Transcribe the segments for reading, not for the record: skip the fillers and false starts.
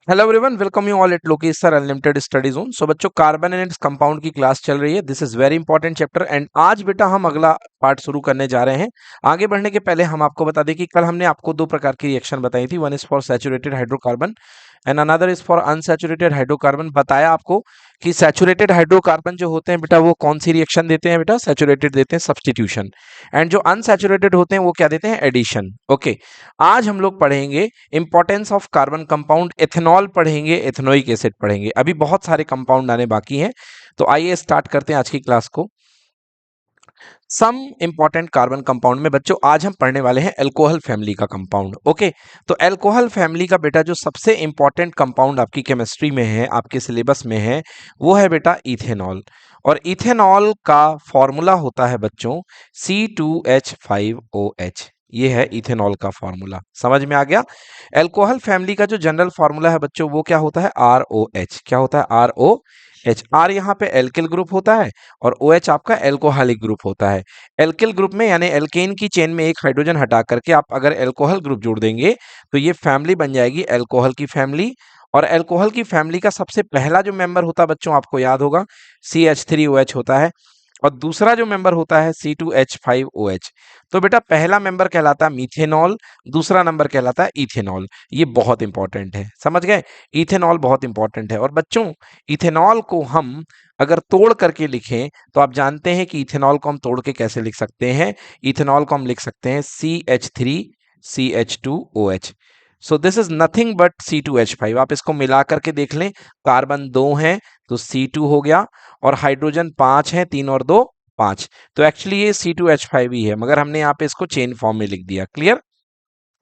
Hello everyone, welcome you all at Lokesh sir unlimited study zone. So बच्चों, carbon and its compound की class चल रही है। This is very important chapter and आज बेटा हम अगला पार्ट शुरू करने जा रहे हैं। आगे बढ़ने के पहले हम आपको बता दें कि कल हमने आपको दो प्रकार की रिएक्शन बताई थी। One is for saturated hydrocarbon and another is for unsaturated hydrocarbon. बताया आपको कि सैचुरेटेड हाइड्रोकार्बन जो होते हैं बेटा वो कौन सी रिएक्शन देते हैं बेटा, सैचुरेटेड देते हैं सब्स्टिट्यूशन, एंड जो अनसैचुरेटेड होते हैं वो क्या देते हैं, एडिशन। ओके, आज हम लोग पढ़ेंगे importance of carbon compound, ethanol पढ़ेंगे, एथेनोइक एसिड पढ़ेंगे। अभी बहुत सारे कंपाउंड आने बाकी हैं, तो आइए स्टार्ट करते हैं आज की क्लास को। सम इंपॉर्टेंट कार्बन कंपाउंड में बच्चों आज हम पढ़ने वाले हैं अल्कोहल फैमिली का कंपाउंड। ओके, तो अल्कोहल फैमिली का बेटा जो सबसे इंपॉर्टेंट कंपाउंड आपकी केमिस्ट्री में है, आपके सिलेबस में है, वो है बेटा इथेनॉल। और इथेनॉल का फॉर्मूला होता है बच्चों C2H5OH। ये है इथेनॉल का फॉर्मूला, समझ में आ गया। अल्कोहल फैमिली का जो जनरल फॉर्मूला है बच्चों वो क्या होता है, ROH। क्या होता है, ROH। R यहाँ पे एल्किल ग्रुप होता है और OH आपका एल्कोहलिक ग्रुप होता है। एल्किल ग्रुप में यानी एल्केन की चेन में एक हाइड्रोजन हटा करके आप अगर एल्कोहल ग्रुप जोड़ देंगे तो ये फैमिली बन जाएगी एल्कोहल की फैमिली। और एल्कोहल की फैमिली का सबसे पहला जो मेंबर होता है बच्चों, आपको याद होगा, CH3OH होता है। और दूसरा जो मेंबर होता है C2H5OH। तो बेटा पहला मेंबर कहलाता है मीथेनॉल, दूसरा नंबर कहलाता है इथेनॉल। ये बहुत इंपॉर्टेंट है, समझ गए। इथेनॉल बहुत इंपॉर्टेंट है। और बच्चों, इथेनॉल को हम अगर तोड़ करके लिखें तो आप जानते हैं कि इथेनॉल को हम तोड़ के कैसे लिख सकते हैं। इथेनॉल को हम लिख सकते हैं CH3CH2OH। So this is nothing but C2H5। आप इसको मिला करके देख लें, कार्बन 2 हैं तो C2 हो गया, और हाइड्रोजन 5 हैं, 3 और 2 5। तो एक्चुअली ये C2H5 ही है, मगर हमने यहाँ पे इसको चेन फॉर्म में लिख दिया। क्लियर।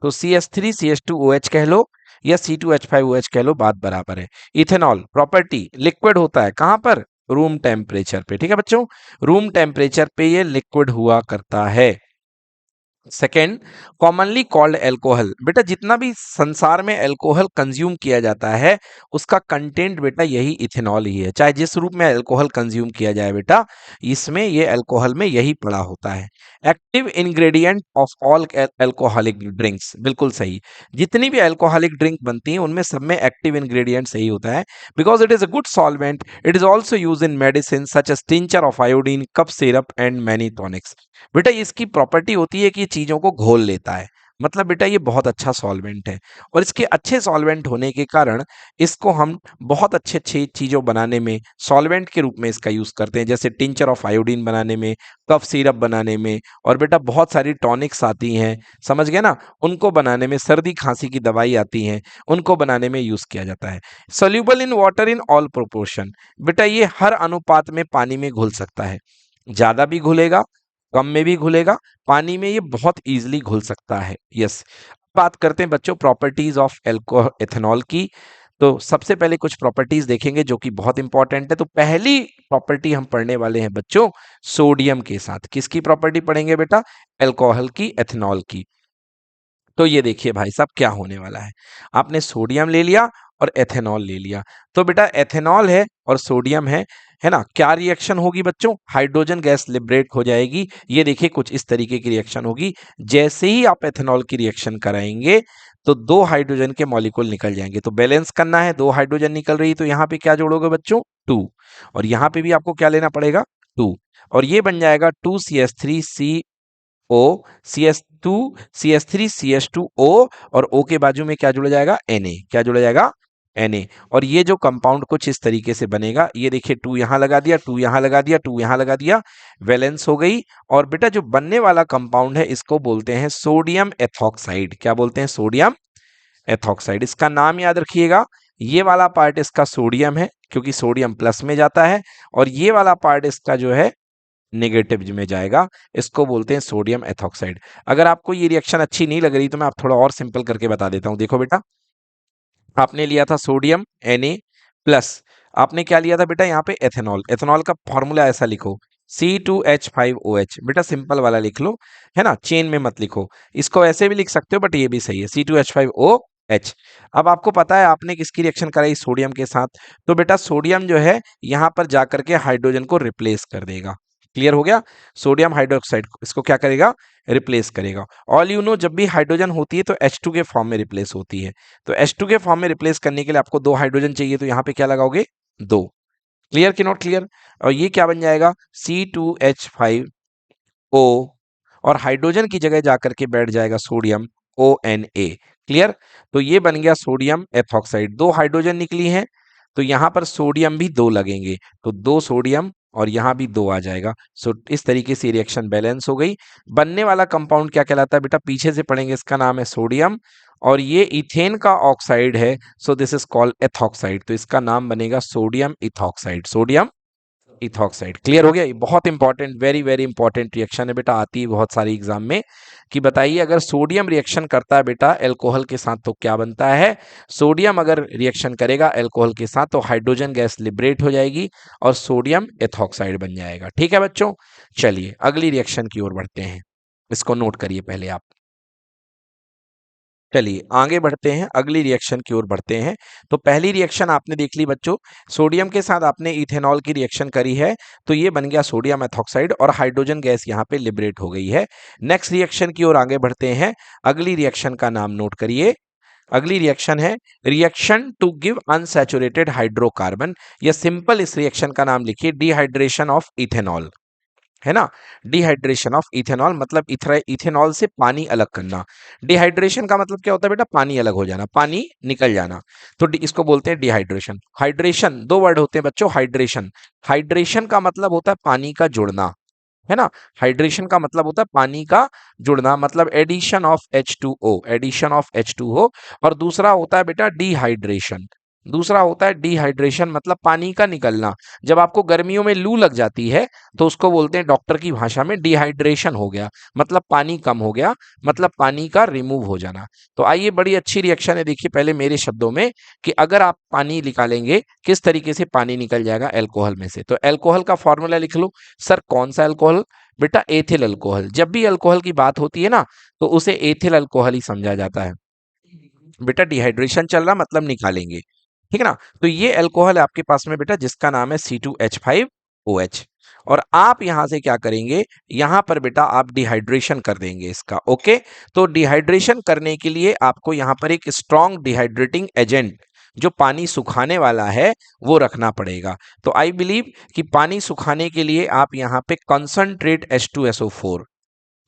तो CH3CH2OH कह लो या C2H5OH कह लो, बात बराबर है। इथेनॉल प्रॉपर्टी लिक्विड होता है, कहां पर, रूम टेम्परेचर पे। ठीक है बच्चों, रूम टेम्परेचर पे ये लिक्विड हुआ करता है। Second, commonly called alcohol. बेटा जितना भी संसार में एल्कोहल कंज्यूम किया जाता है उसका कंटेंट बेटा यही इथेनॉल ही है। चाहे जिस रूप में एल्कोहल कंज्यूम किया जाए बेटा, इसमें ये एल्कोहल में यही पड़ा होता है। Active ingredient of all alcoholic drinks, बिल्कुल सही। जितनी भी एल्कोहलिक ड्रिंक बनती हैं उनमें सब में एक्टिव इंग्रेडिएंट सही होता है, because it is a good solvent. It is also use in medicine such as tincture of iodine, cough syrup and many tonics. बेटा इसकी प्रॉपर्टी होती है कि ये चीजों को घोल लेता है, मतलब बेटा ये बहुत अच्छा सॉल्वेंट है। और इसके अच्छे सॉल्वेंट होने के कारण इसको हम बहुत अच्छे अच्छे चीजों बनाने में सॉल्वेंट के रूप में इसका यूज करते हैं, जैसे टिंचर ऑफ आयोडीन बनाने में, कफ सिरप बनाने में, और बेटा बहुत सारी टॉनिक्स आती हैं, समझ गए ना, उनको बनाने में, सर्दी खांसी की दवाई आती हैं, उनको बनाने में यूज किया जाता है। Soluble in water in all proportion. बेटा ये हर अनुपात में पानी में घुल सकता है, ज्यादा भी घुलेगा, कम में भी घुलेगा, पानी में ये बहुत इजीली घुल सकता है। यस। बात करते हैं बच्चों प्रॉपर्टीज ऑफ एल्को एथेनॉल की। तो सबसे पहले कुछ प्रॉपर्टीज देखेंगे जो कि बहुत इंपॉर्टेंट है। तो पहली प्रॉपर्टी हम पढ़ने वाले हैं बच्चों सोडियम के साथ। किसकी प्रॉपर्टी पढ़ेंगे बेटा, एल्कोहल की, एथेनॉल की। तो ये देखिए भाई साहब क्या होने वाला है। आपने सोडियम ले लिया और एथेनॉल ले लिया, तो बेटा एथेनॉल है और सोडियम है ना, क्या रिएक्शन होगी बच्चों, हाइड्रोजन गैस लिबरेट हो जाएगी। ये देखिए कुछ इस तरीके की रिएक्शन होगी। जैसे ही आप एथेनॉल की रिएक्शन कराएंगे तो दो हाइड्रोजन के मॉलिक्यूल निकल जाएंगे। तो बैलेंस करना है, दो हाइड्रोजन निकल रही, तो यहाँ पे क्या जोड़ोगे बच्चों, 2। और यहाँ पे भी आपको क्या लेना पड़ेगा, 2। और ये बन जाएगा 2CH3CO, CS2 CS3 CS2O, और O के बाजू में क्या जुड़ा जाएगा, Na। क्या जुड़ा जाएगा, Na। और ये जो कंपाउंड कुछ इस तरीके से बनेगा। ये देखिए 2 यहां लगा दिया, 2 यहां लगा दिया, 2 यहां लगा दिया, वैलेंस हो गई। और बेटा जो बनने वाला कंपाउंड है इसको बोलते हैं सोडियम एथॉक्साइड। क्या बोलते हैं, सोडियम एथॉक्साइड। इसका नाम याद रखिएगा, ये वाला पार्ट इसका सोडियम है क्योंकि सोडियम प्लस में जाता है, और ये वाला पार्ट इसका जो है नेगेटिव में जाएगा। इसको बोलते हैं सोडियम एथॉक्साइड। अगर आपको ये रिएक्शन अच्छी नहीं लग रही तो मैं आप थोड़ा और सिंपल करके बता देता हूं। देखो बेटा, आपने लिया था सोडियम Na प्लस, आपने क्या लिया था बेटा यहाँ पे, एथेनॉल। एथेनॉल का फॉर्मूला ऐसा लिखो, C2H5OH। बेटा सिंपल वाला लिख लो, है ना, चेन में मत लिखो। इसको ऐसे भी लिख सकते हो बट ये भी सही है, C2H5OH। अब आपको पता है आपने किसकी रिएक्शन कराई, सोडियम के साथ। तो बेटा सोडियम जो है यहाँ पर जाकर के हाइड्रोजन को रिप्लेस कर देगा। क्लियर हो गया। सोडियम हाइड्रोक्साइड इसको क्या करेगा, रिप्लेस करेगा। ऑल यू नो, जब भी हाइड्रोजन होती है तो H2 के फॉर्म में रिप्लेस होती है। तो H2 के फॉर्म में रिप्लेस करने के लिए आपको दो हाइड्रोजन चाहिए, तो यहाँ पे क्या लगाओगे, दो। क्लियर कि नॉट क्लियर। और ये क्या बन जाएगा, C2H5O, और हाइड्रोजन की जगह जाकर के बैठ जाएगा सोडियम ONA। क्लियर। तो ये बन गया सोडियम एथॉक्साइड। दो हाइड्रोजन निकली हैं, तो यहां पर सोडियम भी दो लगेंगे, तो दो सोडियम और यहां भी दो आ जाएगा। सो इस तरीके से रिएक्शन बैलेंस हो गई। बनने वाला कंपाउंड क्या कहलाता है बेटा, पीछे से पढ़ेंगे, इसका नाम है सोडियम, और ये इथेन का ऑक्साइड है, सो दिस इज कॉल्ड एथॉक्साइड, तो इसका नाम बनेगा sodium ethoxide, sodium ethoxide. Clear हो गया। ये बहुत important, very very important reaction है बेटा, आती है बहुत सारी एग्जाम में, कि बताइए अगर सोडियम रिएक्शन करता है बेटा एल्कोहल के साथ तो क्या बनता है। सोडियम अगर रिएक्शन करेगा एल्कोहल के साथ तो हाइड्रोजन गैस लिबरेट हो जाएगी और सोडियम एथॉक्साइड बन जाएगा। ठीक है बच्चों, चलिए अगली रिएक्शन की ओर बढ़ते हैं, इसको नोट करिए पहले आप। चलिए आगे बढ़ते हैं, अगली रिएक्शन की ओर बढ़ते हैं। तो पहली रिएक्शन आपने देख ली बच्चों, सोडियम के साथ आपने इथेनॉल की रिएक्शन करी है, तो ये बन गया सोडियम एथॉक्साइड और हाइड्रोजन गैस यहाँ पे लिबरेट हो गई है। नेक्स्ट रिएक्शन की ओर आगे बढ़ते हैं। अगली रिएक्शन का नाम नोट करिए। अगली रिएक्शन है reaction to give unsaturated hydrocarbon, या सिंपल इस रिएक्शन का नाम लिखिए डिहाइड्रेशन ऑफ इथेनॉल, है ना। डिहाइड्रेशन ऑफ इथेनॉल मतलब इथेनॉल से पानी अलग करना। डिहाइड्रेशन का मतलब क्या होता है बेटा, पानी अलग हो जाना, पानी निकल जाना, तो इसको बोलते हैं डिहाइड्रेशन। हाइड्रेशन दो वर्ड होते हैं बच्चों, हाइड्रेशन, हाइड्रेशन का मतलब होता है पानी का जुड़ना, है ना। हाइड्रेशन का मतलब होता है पानी का जुड़ना, मतलब addition of H2O, addition of H2O। और दूसरा होता है बेटा डिहाइड्रेशन, दूसरा होता है डिहाइड्रेशन मतलब पानी का निकलना। जब आपको गर्मियों में लू लग जाती है तो उसको बोलते हैं डॉक्टर की भाषा में डिहाइड्रेशन हो गया, मतलब पानी कम हो गया, मतलब पानी का रिमूव हो जाना। तो आइए, बड़ी अच्छी रिएक्शन है, देखिए पहले मेरे शब्दों में, कि अगर आप पानी निकालेंगे किस तरीके से पानी निकल जाएगा अल्कोहल में से। तो अल्कोहल का फॉर्मूला लिख लो। सर कौन सा अल्कोहल, बेटा एथिल अल्कोहल। जब भी अल्कोहल की बात होती है ना तो उसे एथिल अल्कोहल ही समझा जाता है। बेटा डिहाइड्रेशन चल रहा मतलब निकालेंगे, ठीक है ना। तो ये अल्कोहल है आपके पास में बेटा, जिसका नाम है C2H5OH। और आप यहां से क्या करेंगे, यहां पर बेटा आप डिहाइड्रेशन कर देंगे इसका। ओके, तो डिहाइड्रेशन करने के लिए आपको यहां पर एक स्ट्रॉन्ग डिहाइड्रेटिंग एजेंट जो पानी सुखाने वाला है वो रखना पड़ेगा। तो आई बिलीव कि पानी सुखाने के लिए आप यहां पे कंसंट्रेट H2SO4,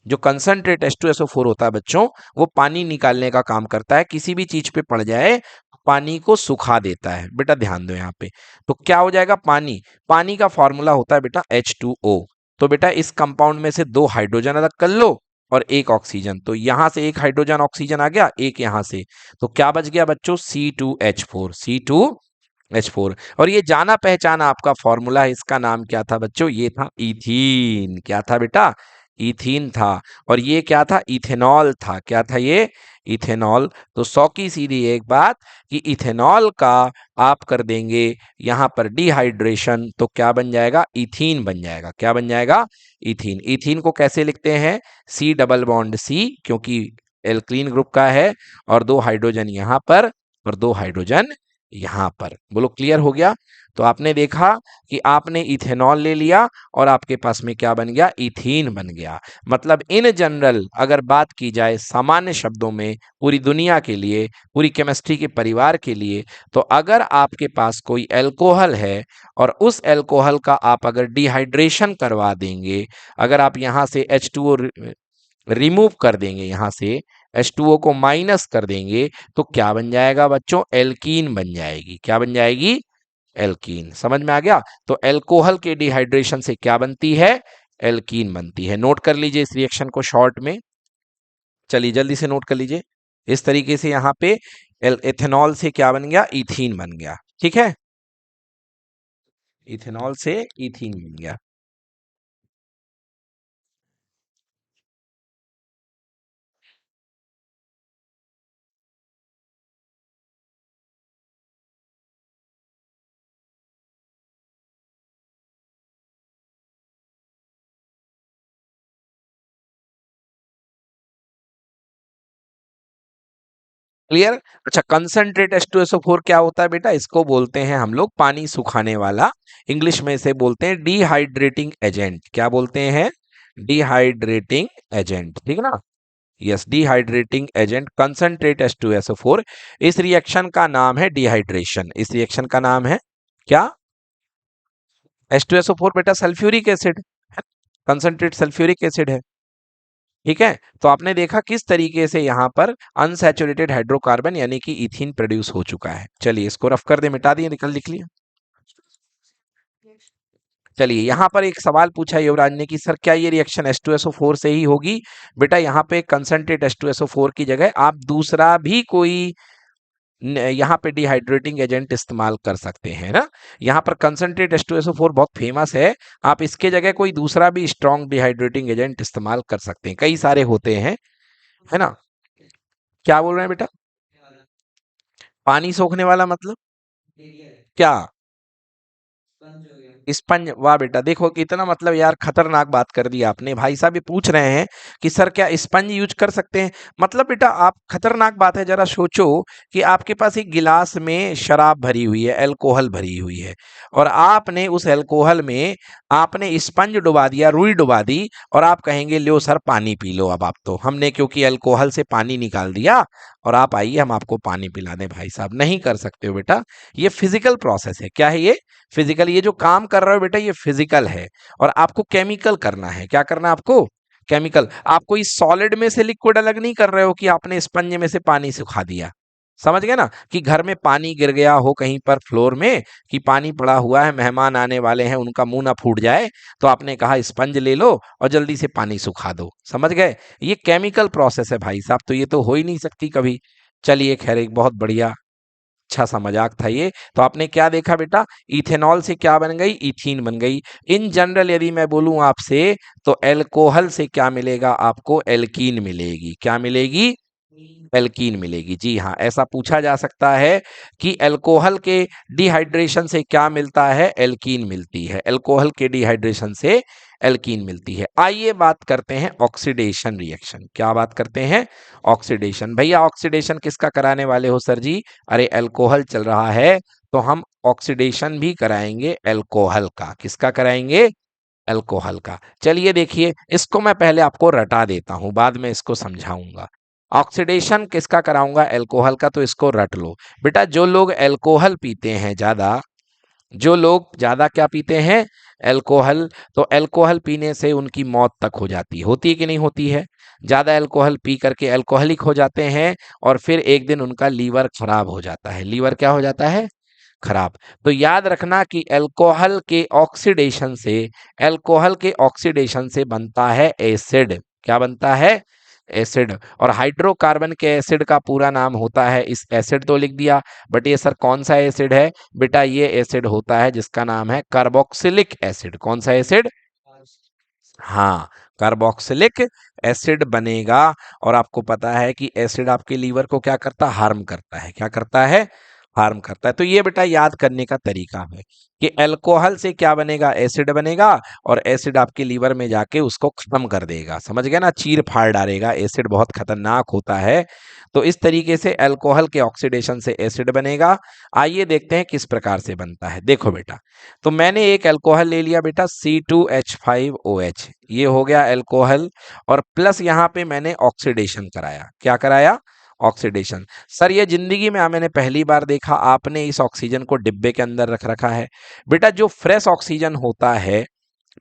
जो कंसंट्रेट H2SO4 होता है बच्चों, वो पानी निकालने का काम करता है। किसी भी चीज पे पड़ जाए पानी को सुखा देता है। बेटा ध्यान दो यहाँ पे, तो क्या हो जाएगा, पानी, पानी का फॉर्मूला होता है बेटा H2O। तो बेटा इस कंपाउंड में से दो हाइड्रोजन अलग कर लो और एक ऑक्सीजन, तो यहां से एक हाइड्रोजन ऑक्सीजन आ गया, एक यहां से, तो क्या बच गया बच्चों, C2H4, C2H4। और ये जाना पहचाना आपका फॉर्मूला है, इसका नाम क्या था बच्चों, ये था इथीन। क्या था बेटा, इथीन था। और ये क्या था, इथेनॉल था। क्या था ये, इथेनॉल। तो 100 की सीधी एक बात कि इथेनॉल का आप कर देंगे यहां पर डिहाइड्रेशन तो क्या बन जाएगा, इथीन बन जाएगा। क्या बन जाएगा, इथीन। इथीन को कैसे लिखते हैं, C डबल बॉन्ड C, क्योंकि एल्कीन ग्रुप का है, और दो हाइड्रोजन यहां पर और दो हाइड्रोजन यहां पर। बोलो क्लियर हो गया। तो आपने देखा कि आपने इथेनॉल ले लिया और आपके पास में क्या बन गया, इथीन बन गया। मतलब इन जनरल अगर बात की जाए सामान्य शब्दों में पूरी दुनिया के लिए, पूरी केमिस्ट्री के परिवार के लिए, तो अगर आपके पास कोई अल्कोहल है और उस अल्कोहल का आप अगर डिहाइड्रेशन करवा देंगे, अगर आप यहां से H2O रिमूव कर देंगे, यहां से H2O को माइनस कर देंगे, तो क्या बन जाएगा बच्चों, एल्कीन बन जाएगी। क्या बन जाएगी, एल्कीन। समझ में आ गया। तो एल्कोहल के डिहाइड्रेशन से क्या बनती है, एल्कीन बनती है। नोट कर लीजिए इस रिएक्शन को शॉर्ट में, चलिए जल्दी से नोट कर लीजिए। इस तरीके से यहां पे एथेनॉल से क्या बन गया, इथीन बन गया। ठीक है, इथेनॉल से इथीन बन गया। क्लियर। अच्छा, कंसंट्रेट H2SO4 क्या होता है बेटा, इसको बोलते हैं हम लोग पानी सुखाने वाला, इंग्लिश में इसे बोलते हैं डिहाइड्रेटिंग एजेंट। क्या बोलते हैं, डिहाइड्रेटिंग एजेंट, ठीक है ना। Yes, dehydrating agent concentrate H2SO4। इस रिएक्शन का नाम है डिहाइड्रेशन। इस रिएक्शन का नाम है क्या, H2SO4 बेटा sulphuric acid, concentrate sulphuric acid है, ठीक है। तो आपने देखा किस तरीके से यहां पर अनसैचुरेटेड हाइड्रोकार्बन यानी कि इथीन प्रोड्यूस हो चुका है। चलिए इसको रफ कर दे, मिटा दिए, निकल लिख लिया। चलिए यहां पर एक सवाल पूछा युवराज ने कि सर क्या ये रिएक्शन H2SO4 से ही होगी। बेटा यहाँ पे कंसंट्रेट H2SO4 की जगह आप दूसरा भी कोई यहाँ पे डिहाइड्रेटिंग एजेंट इस्तेमाल कर सकते हैं ना। यहाँ पर कंसंट्रेट H2SO4 बहुत फेमस है, आप इसके जगह कोई दूसरा भी स्ट्रॉन्ग डिहाइड्रेटिंग एजेंट इस्तेमाल कर सकते हैं, कई सारे होते हैं, है ना। क्या बोल रहे हैं बेटा, पानी सोखने वाला मतलब क्या, स्पंज, वाह बेटा, देखो कितना मतलब यार खतरनाक बात कर दी आपने। भाई साहब ये पूछ रहे हैं कि सर क्या स्पंज यूज कर सकते हैं, मतलब बेटा आप, खतरनाक बात है, जरा सोचो कि आपके पास एक गिलास में शराब भरी हुई है, अल्कोहल भरी हुई है, और आपने उस अल्कोहल में आपने स्पंज डुबा दिया, रुई डुबा दी, और आप कहेंगे लो सर पानी पी लो। अब आप तो, हमने क्योंकि अल्कोहल से पानी निकाल दिया और आप आइए हम आपको पानी पिला दें, भाई साहब नहीं कर सकते हो बेटा। ये फिजिकल प्रोसेस है, क्या है ये, फिजिकल। ये जो काम कर रहे हो बेटा ये फिजिकल है, और आपको केमिकल करना है। क्या करना है आपको, केमिकल। आप कोई सॉलिड में से लिक्विड अलग नहीं कर रहे हो कि आपने स्पंज में से पानी सुखा दिया, समझ गए ना। कि घर में पानी गिर गया हो कहीं पर फ्लोर में, कि पानी पड़ा हुआ है, मेहमान आने वाले हैं, उनका मुंह ना फूट जाए, तो आपने कहा स्पंज ले लो और जल्दी से पानी सुखा दो, समझ गए। ये केमिकल प्रोसेस है भाई साहब, तो ये तो हो ही नहीं सकती कभी। चलिए खैर, एक बहुत बढ़िया अच्छा सा मजाक था ये। तो आपने क्या देखा बेटा, इथेनॉल से क्या बन गई, इथीन बन गई। इन जनरल यदि मैं बोलूं आपसे, तो अल्कोहल से क्या मिलेगा आपको, एल्कीन मिलेगी। क्या मिलेगी, एल्कीन मिलेगी। जी हाँ, ऐसा पूछा जा सकता है कि अल्कोहल के डिहाइड्रेशन से क्या मिलता है, एल्कीन मिलती है। अल्कोहल के डिहाइड्रेशन से एल्कीन मिलती है। आइए बात करते हैं ऑक्सीडेशन रिएक्शन। क्या बात करते हैं, ऑक्सीडेशन। भैया ऑक्सीडेशन किसका कराने वाले हो सर जी, अरे अल्कोहल चल रहा है तो हम ऑक्सीडेशन भी कराएंगे अल्कोहल का। किसका कराएंगे, अल्कोहल का। चलिए देखिए, इसको मैं पहले आपको रटा देता हूं, बाद में इसको समझाऊंगा। ऑक्सीडेशन किसका कराऊंगा, अल्कोहल का, तो इसको रट लो बेटा। जो लोग अल्कोहल पीते हैं ज्यादा, जो लोग ज्यादा क्या पीते हैं, अल्कोहल, तो अल्कोहल पीने से उनकी मौत तक हो जाती है, होती है कि नहीं होती है। ज्यादा अल्कोहल पी करके अल्कोहलिक हो जाते हैं, और फिर एक दिन उनका लीवर खराब हो जाता है। लीवर क्या हो जाता है, खराब। तो याद रखना कि अल्कोहल के ऑक्सीडेशन से बनता है एसिड। क्या बनता है, एसिड। और हाइड्रोकार्बन के एसिड का पूरा नाम होता है, इस एसिड तो लिख दिया, बट ये सर कौन सा एसिड है बेटा, ये एसिड होता है जिसका नाम है कार्बोक्सिलिक एसिड। कौन सा एसिड, हाँ, कार्बोक्सिलिक एसिड बनेगा। और आपको पता है कि एसिड आपके लीवर को क्या करता है, हार्म करता है। क्या करता है, हार्म करता है। तो ये बेटा याद करने का तरीका है कि अल्कोहल से क्या बनेगा, एसिड बनेगा, और एसिड आपके लीवर में जाके उसको खत्म कर देगा, समझ गए ना, चीर फाड़ डालेगा। एसिड बहुत खतरनाक होता है। तो इस तरीके से अल्कोहल के ऑक्सीडेशन से एसिड बनेगा। आइए देखते हैं किस प्रकार से बनता है। देखो बेटा, तो मैंने एक अल्कोहल ले लिया बेटा, C2H5OH, ये हो गया अल्कोहल, और प्लस यहाँ पे मैंने ऑक्सीडेशन कराया। क्या कराया, ऑक्सीडेशन। सर ये जिंदगी में मैंने पहली बार देखा, आपने इस ऑक्सीजन को डिब्बे के अंदर रख रखा है। बेटा जो फ्रेश ऑक्सीजन होता है,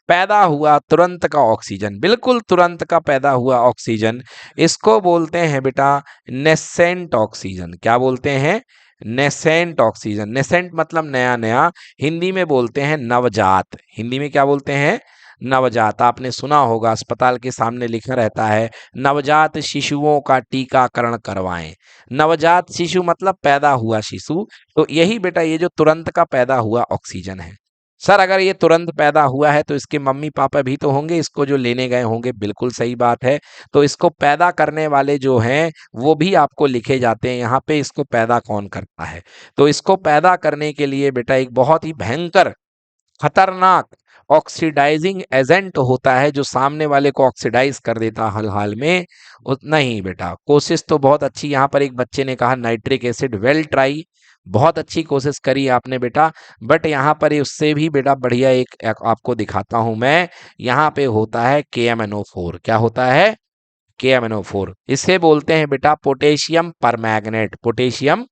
पैदा हुआ तुरंत का ऑक्सीजन, बिल्कुल तुरंत का पैदा हुआ ऑक्सीजन, इसको बोलते हैं बेटा नेसेंट ऑक्सीजन। क्या बोलते हैं, नेसेंट ऑक्सीजन। नेसेंट मतलब नया नया, हिंदी में बोलते हैं नवजात। हिंदी में क्या बोलते हैं, नवजात। आपने सुना होगा अस्पताल के सामने लिखा रहता है, नवजात शिशुओं का टीकाकरण करवाएं। नवजात शिशु मतलब पैदा हुआ शिशु। तो यही बेटा ये जो तुरंत का पैदा हुआ ऑक्सीजन है। सर अगर ये तुरंत पैदा हुआ है तो इसके मम्मी पापा भी तो होंगे, इसको जो लेने गए होंगे, बिल्कुल सही बात है। तो इसको पैदा करने वाले जो हैं वो भी आपको लिखे जाते हैं यहाँ पे, इसको पैदा कौन करता है। तो इसको पैदा करने के लिए बेटा एक बहुत ही भयंकर, खतरनाक ऑक्सीडाइजिंग एजेंट होता है जो सामने वाले को ऑक्सीडाइज कर देता हाल हाल में, उतना ही बेटा। कोशिश तो बहुत अच्छी, यहाँ पर एक बच्चे ने कहा नाइट्रिक एसिड, वेल ट्राई, बहुत अच्छी कोशिश करी आपने बेटा, बट यहाँ पर उससे भी बेटा बढ़िया एक आपको दिखाता हूं मैं। यहाँ पे होता है KMnO4। क्या होता है? KMnO4। इसे बोलते हैं बेटा पोटेशियम परमैंगनेट, पोटेशियम।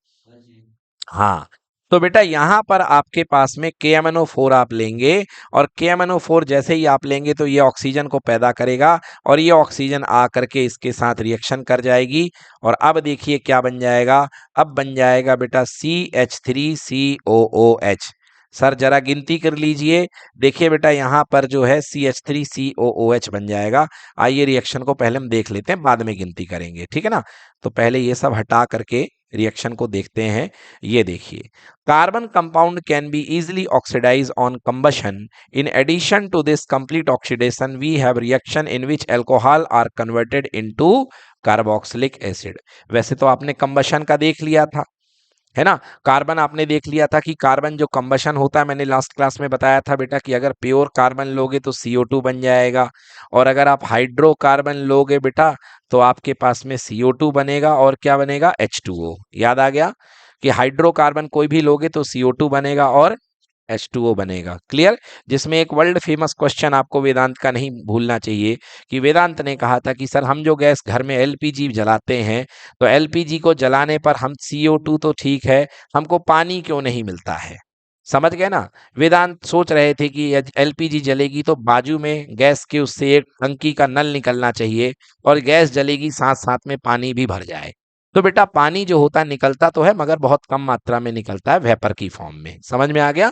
हाँ, तो बेटा यहाँ पर आपके पास में KMnO4 आप लेंगे, और KMnO4 जैसे ही आप लेंगे तो ये ऑक्सीजन को पैदा करेगा, और ये ऑक्सीजन आ करके इसके साथ रिएक्शन कर जाएगी, और अब देखिए क्या बन जाएगा। अब बन जाएगा बेटा CH3COOH। सर जरा गिनती कर लीजिए, देखिए बेटा यहाँ पर जो है CH3COOH बन जाएगा। आइए रिएक्शन को पहले हम देख लेते हैं, बाद में गिनती करेंगे, ठीक है ना। तो पहले ये सब हटा करके रिएक्शन को देखते हैं। ये देखिए, carbon compound can be easily oxidized on combustion. In addition to this complete oxidation, we have reaction in which alcohol are converted into carboxylic acid. वैसे तो आपने कंबशन का देख लिया था, है ना। कार्बन आपने देख लिया था कि कार्बन जो कंबशन होता है, मैंने लास्ट क्लास में बताया था बेटा कि अगर प्योर कार्बन लोगे तो CO2 बन जाएगा, और अगर आप हाइड्रोकार्बन लोगे बेटा तो आपके पास में CO2 बनेगा, और क्या बनेगा? H2O। याद आ गया कि हाइड्रोकार्बन कोई भी लोगे तो CO2 बनेगा और H2O बनेगा। क्लियर? जिसमें एक वर्ल्ड फेमस क्वेश्चन आपको वेदांत का नहीं भूलना चाहिए, कि वेदांत ने कहा था कि सर हम जो गैस घर में LPG जलाते हैं, तो LPG को जलाने पर हम CO2 तो ठीक है, हमको पानी क्यों नहीं मिलता है? समझ गए ना। वेदांत सोच रहे थे कि LPG जलेगी तो बाजू में गैस के उससे एक टंकी का नल निकलना चाहिए, और गैस जलेगी साथ साथ में पानी भी भर जाए। तो बेटा पानी जो होता है निकलता तो है, मगर बहुत कम मात्रा में निकलता है वेपर की फॉर्म में। समझ में आ गया?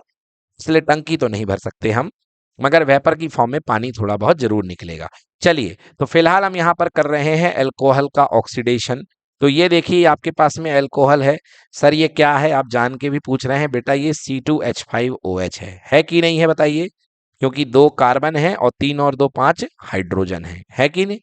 इसलिए टंकी तो नहीं भर सकते हम, मगर वेपर की फॉर्म में पानी थोड़ा बहुत जरूर निकलेगा। चलिए, तो फिलहाल हम यहाँ पर कर रहे हैं अल्कोहल का ऑक्सीडेशन। तो ये देखिए आपके पास में अल्कोहल है। सर ये क्या है आप जान के भी पूछ रहे हैं, बेटा ये C2H5OH है कि नहीं है बताइए? क्योंकि 2 कार्बन है और 3 और 2 5 हाइड्रोजन है कि नहीं?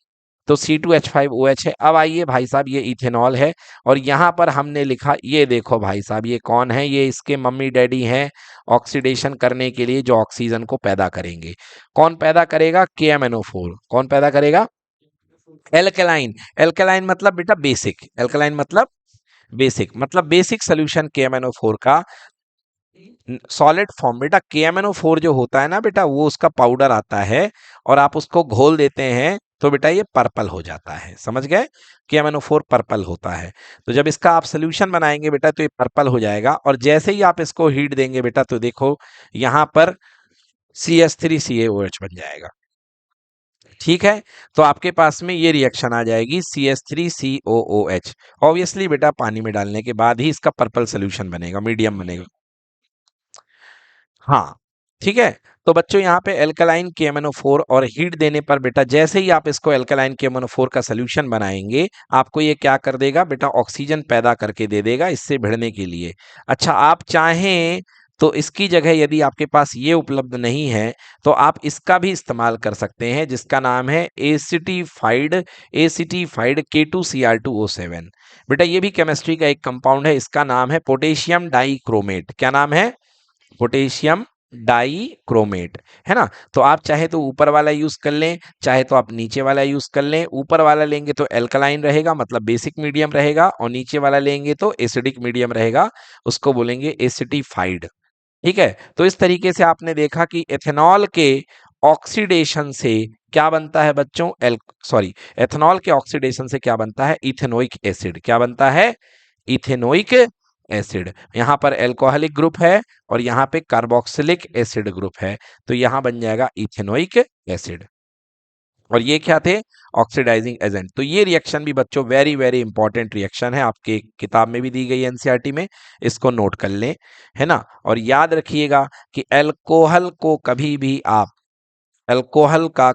तो C2H5OH है। अब आइए भाई साहब, ये इथेनॉल है, और यहाँ पर हमने लिखा, ये देखो भाई साहब ये कौन है? ये इसके मम्मी डैडी हैं ऑक्सीडेशन करने के लिए, जो ऑक्सीजन को पैदा करेंगे। कौन पैदा करेगा? KMnO4। कौन पैदा करेगा? एल्कलाइन। एल्कलाइन मतलब बेटा बेसिक, एल्कलाइन मतलब बेसिक, मतलब बेसिक सोल्यूशन KMnO4 का सॉलिड फॉर्म। बेटा KMnO4 जो होता है ना बेटा, वो उसका पाउडर आता है, और आप उसको घोल देते हैं तो बेटा ये पर्पल हो जाता है। समझ गए? KMnO4 पर्पल होता है। तो जब इसका आप सोल्यूशन बनाएंगे बेटा तो ये पर्पल हो जाएगा, और जैसे ही आप इसको हीट देंगे बेटा तो देखो यहाँ पर CH3CaOH बन जाएगा। ठीक है, तो आपके पास में ये रिएक्शन आ जाएगी CH3COOH। ऑब्वियसली बेटा पानी में डालने के बाद ही इसका पर्पल सोल्यूशन बनेगा, मीडियम बनेगा। हाँ, ठीक है। तो बच्चों यहाँ पे एल्कलाइन KMnO4, और हीट देने पर बेटा जैसे ही आप इसको एल्कलाइन KMnO4 का सोल्यूशन बनाएंगे, आपको ये क्या कर देगा बेटा? ऑक्सीजन पैदा करके दे देगा इससे भिड़ने के लिए। अच्छा, आप चाहें तो इसकी जगह यदि आपके पास ये उपलब्ध नहीं है, तो आप इसका भी इस्तेमाल कर सकते हैं, जिसका नाम है एसिटिफाइड K2Cr2O7। बेटा ये भी केमिस्ट्री का एक कंपाउंड है, इसका नाम है पोटेशियम डाइक्रोमेट। क्या नाम है? पोटेशियम डाइक्रोमेट, है ना। तो आप चाहे तो ऊपर वाला यूज कर लें, चाहे तो आप नीचे वाला यूज कर लें। ऊपर वाला लेंगे तो एल्कलाइन रहेगा, मतलब बेसिक मीडियम रहेगा, और नीचे वाला लेंगे तो एसिडिक मीडियम रहेगा, उसको बोलेंगे एसिटिफाइड। ठीक है, तो इस तरीके से आपने देखा कि एथेनॉल के ऑक्सीडेशन से क्या बनता है बच्चों? एथेनॉल के ऑक्सीडेशन से क्या बनता है? Ethanoic acid. क्या बनता है? Ethanoic acid. यहां पर एल्कोहलिक ग्रुप है, और यहां पे कार्बोक्सिलिक एसिड ग्रुप है, तो यहां बन जाएगा इथेनोइक एसिड। और ये क्या थे? Oxidising agent. तो ये रिएक्शन भी बच्चों वेरी वेरी इंपॉर्टेंट रिएक्शन है, आपके किताब में भी दी गई है एनसीईआरटी में, इसको नोट कर लें, है ना। और याद रखिएगा कि अल्कोहल का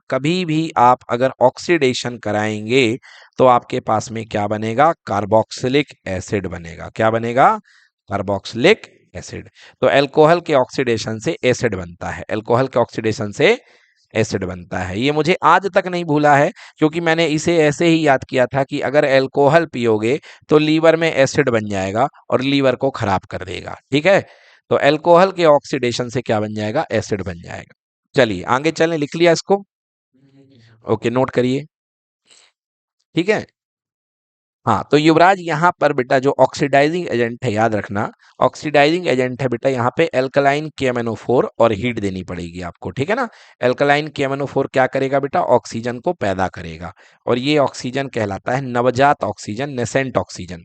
कभी भी आप अगर ऑक्सीडेशन कराएंगे तो आपके पास में क्या बनेगा? कार्बोक्सिलिक एसिड बनेगा। क्या बनेगा? Carboxylic acid. तो अल्कोहल के ऑक्सीडेशन से एसिड बनता है, अल्कोहल के ऑक्सीडेशन से एसिड बनता है। ये मुझे आज तक नहीं भूला है, क्योंकि मैंने इसे ऐसे ही याद किया था कि अगर अल्कोहल पियोगे तो लीवर में एसिड बन जाएगा और लीवर को खराब कर देगा। ठीक है, तो अल्कोहल के ऑक्सीडेशन से क्या बन जाएगा? एसिड बन जाएगा। चलिए आगे चलें, लिख लिया इसको? ओके, नोट करिए। ठीक है। हाँ, तो युवराज यहाँ पर बेटा जो ऑक्सीडाइजिंग एजेंट है, याद रखना, ऑक्सीडाइजिंग एजेंट है बेटा यहाँ पे एल्कलाइन KMnO4 और हीट देनी पड़ेगी आपको, ठीक है ना। एल्कलाइन KMnO4 क्या करेगा बेटा? ऑक्सीजन को पैदा करेगा, और ये ऑक्सीजन कहलाता है नवजात ऑक्सीजन, नेसेंट ऑक्सीजन।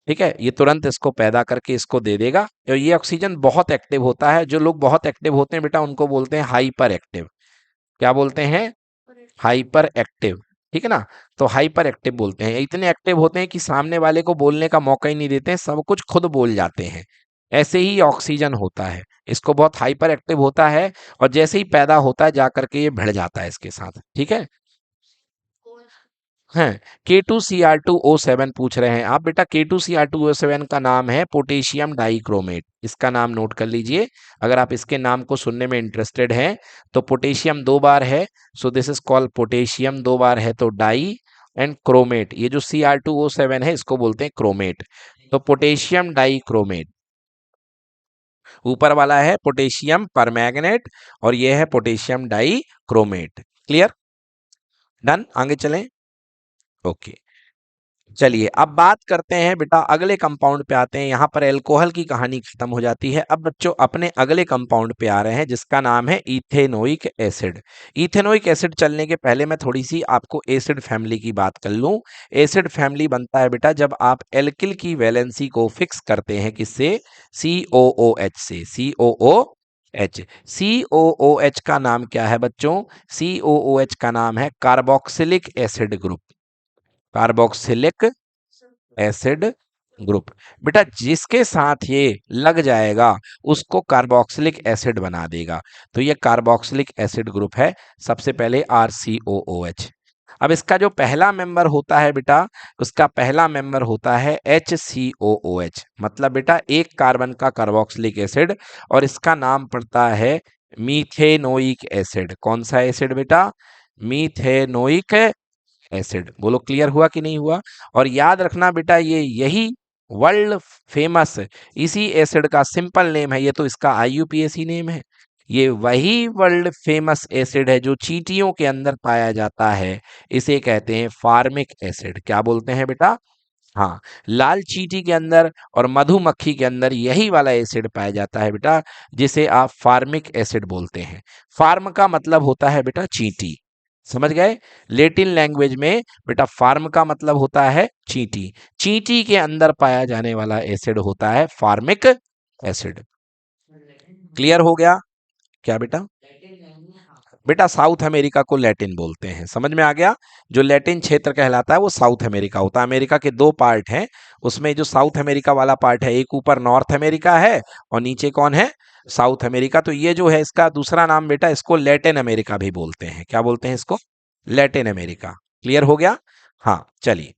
ठीक है, ये तुरंत इसको पैदा करके इसको दे देगा। और ये ऑक्सीजन बहुत एक्टिव होता है। जो लोग बहुत एक्टिव होते हैं बेटा उनको बोलते हैं हाइपर एक्टिव। क्या बोलते हैं? Hyper active. ठीक है ना। तो हाइपर एक्टिव बोलते हैं, इतने एक्टिव होते हैं कि सामने वाले को बोलने का मौका ही नहीं देते हैं, सब कुछ खुद बोल जाते हैं। ऐसे ही ऑक्सीजन होता है, इसको बहुत हाइपर एक्टिव होता है, और जैसे ही पैदा होता है जाकर के ये भिड़ जाता है इसके साथ। ठीक है। हैं, K2Cr2O7 पूछ रहे हैं आप बेटा। K2Cr2O7 का नाम है पोटेशियम डाइक्रोमेट, इसका नाम नोट कर लीजिए अगर आप इसके नाम को सुनने में इंटरेस्टेड हैं। तो पोटेशियम 2 बार है, सो दिस इज कॉल्ड पोटेशियम 2 बार है तो डाई, एंड क्रोमेट, ये जो Cr2O7 है इसको बोलते हैं क्रोमेट। तो पोटेशियम डाइक्रोमेट, ऊपर वाला है पोटेशियम परमैंगनेट और ये है पोटेशियम डाइक्रोमेट। क्लियर? डन, आगे चलें। ओके, चलिए अब बात करते हैं बेटा, अगले कंपाउंड पे आते हैं। यहाँ पर एल्कोहल की कहानी खत्म हो जाती है। अब बच्चों अपने अगले कंपाउंड पे आ रहे हैं जिसका नाम है इथेनोइक एसिड। इथेनोइक एसिड चलने के पहले मैं थोड़ी सी आपको एसिड फैमिली की बात कर लूं। एसिड फैमिली बनता है बेटा जब आप एल्किल की वैलेंसी को फिक्स करते हैं, किससे? COOH से। COOH, COOH का नाम क्या है बच्चों? COOH का नाम है carboxylic acid group. Carboxylic acid group. बेटा जिसके साथ ये लग जाएगा उसको कार्बोक्सिलिक एसिड बना देगा। तो ये कार्बोक्सिलिक एसिड ग्रुप है। सबसे पहले RCOOH। अब इसका जो पहला मेंबर होता है बेटा, उसका पहला मेंबर होता है HCOOH, मतलब बेटा एक कार्बन का कार्बोक्सिलिक एसिड, और इसका नाम पड़ता है मीथेनोइक एसिड। कौन सा एसिड बेटा? Methanoic acid. बोलो क्लियर हुआ कि नहीं हुआ? और याद रखना बेटा ये यही वर्ल्ड फेमस, इसी एसिड का सिंपल नेम है, ये तो इसका IUPAC नेम है। ये वही वर्ल्ड फेमस एसिड है जो चींटियों के अंदर पाया जाता है, इसे कहते हैं फार्मिक एसिड। क्या बोलते हैं बेटा? हाँ, लाल चींटी के अंदर और मधुमक्खी के अंदर यही वाला एसिड पाया जाता है बेटा, जिसे आप फार्मिक एसिड बोलते हैं। फार्म का मतलब होता है बेटा चींटी, समझ गए? लेटिन लैंग्वेज में बेटा फार्म का मतलब होता है चींटी। चींटी के अंदर पाया जाने वाला एसिड होता है फार्मिक एसिड। क्लियर हो गया क्या बेटा? बेटा साउथ अमेरिका को लैटिन बोलते हैं, समझ में आ गया? जो लैटिन क्षेत्र कहलाता है वो साउथ अमेरिका होता है। अमेरिका के 2 पार्ट हैं, उसमें जो साउथ अमेरिका वाला पार्ट है, एक ऊपर नॉर्थ अमेरिका है और नीचे कौन है? South America. तो ये जो है इसका दूसरा नाम बेटा, इसको लैटिन अमेरिका भी बोलते हैं। क्या बोलते हैं इसको? Latin America. क्लियर हो गया? हाँ चलिए,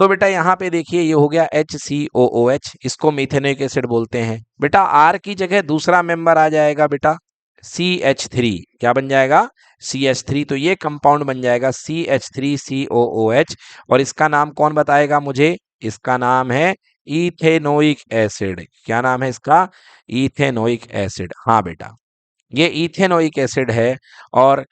तो बेटा यहाँ पे देखिए ये हो गया HCOOH, इसको मीथेनोइक एसिड बोलते हैं। बेटा R की जगह दूसरा मेंबर आ जाएगा बेटा CH3। क्या बन जाएगा? CH3। तो ये कंपाउंड बन जाएगा CH3COOH, और इसका नाम कौन बताएगा मुझे? इसका नाम है इथेनोइक एसिड। क्या नाम है इसका? Ethanoic acid. हाँ बेटा, ये इथेनोइक एसिड है, और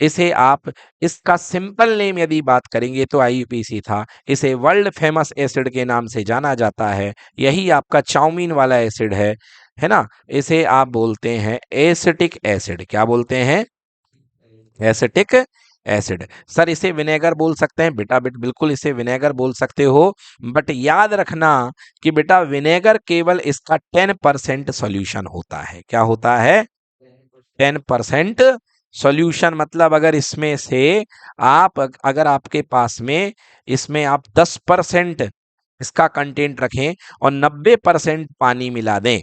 इसे आप, इसका सिंपल नेम यदि बात करेंगे तो IUPAC था। इसे वर्ल्ड फेमस एसिड के नाम से जाना जाता है। यही आपका चाउमीन वाला एसिड है ना। इसे आप बोलते हैं एसिटिक एसिड। क्या बोलते हैं? Acetic acid. सर इसे विनेगर बोल सकते हैं बेटा? बिल्कुल इसे विनेगर बोल सकते हो, बट याद रखना कि बेटा विनेगर केवल इसका 10% सॉल्यूशन होता है। क्या होता है? 10% सॉल्यूशन। मतलब अगर इसमें से अगर आपके पास में इसमें आप 10% इसका कंटेंट रखें और 90% पानी मिला दें,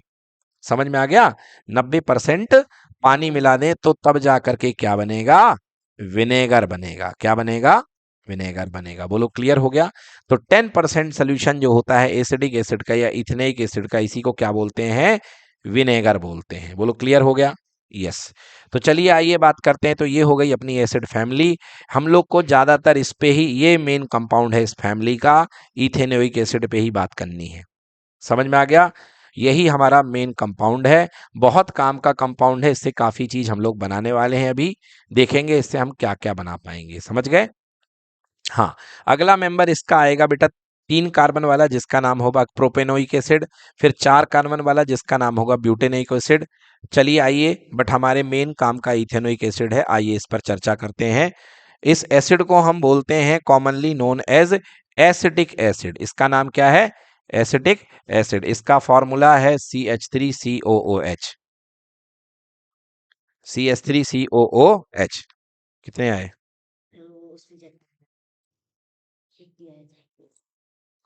समझ में आ गया? 90% पानी मिला दें तो तब जा करके क्या बनेगा? विनेगर बनेगा। क्या बनेगा? विनेगर बनेगा। बोलो क्लियर हो गया? तो 10% सोल्यूशन जो होता है एसिडिक एसिड का या इथेनिक एसिड का, इसी को क्या बोलते हैं? विनेगर बोलते हैं। बोलो क्लियर हो गया? यस। तो चलिए आइए बात करते हैं। तो ये हो गई अपनी एसिड फैमिली। हम लोग को ज्यादातर इस पे ही, ये मेन कंपाउंड है इस फैमिली का, इथेनोइक एसिड पे ही बात करनी है। समझ में आ गया? यही हमारा मेन कंपाउंड है, बहुत काम का कंपाउंड है, इससे काफी चीज हम लोग बनाने वाले हैं, अभी देखेंगे इससे हम क्या क्या बना पाएंगे, समझ गए। हाँ, अगला मेंबर इसका आएगा बेटा 3 कार्बन वाला जिसका नाम होगा प्रोपेनोइक एसिड, फिर 4 कार्बन वाला जिसका नाम होगा ब्यूटेनोइक एसिड। चलिए आइए, बट हमारे मेन काम का इथेनोइक एसिड है, आइए इस पर चर्चा करते हैं। इस एसिड को हम बोलते हैं commonly known as acetic acid. इसका नाम क्या है? Acetic acid. इसका फॉर्मूला है CH3COOH। CH3COOH। कितने आए?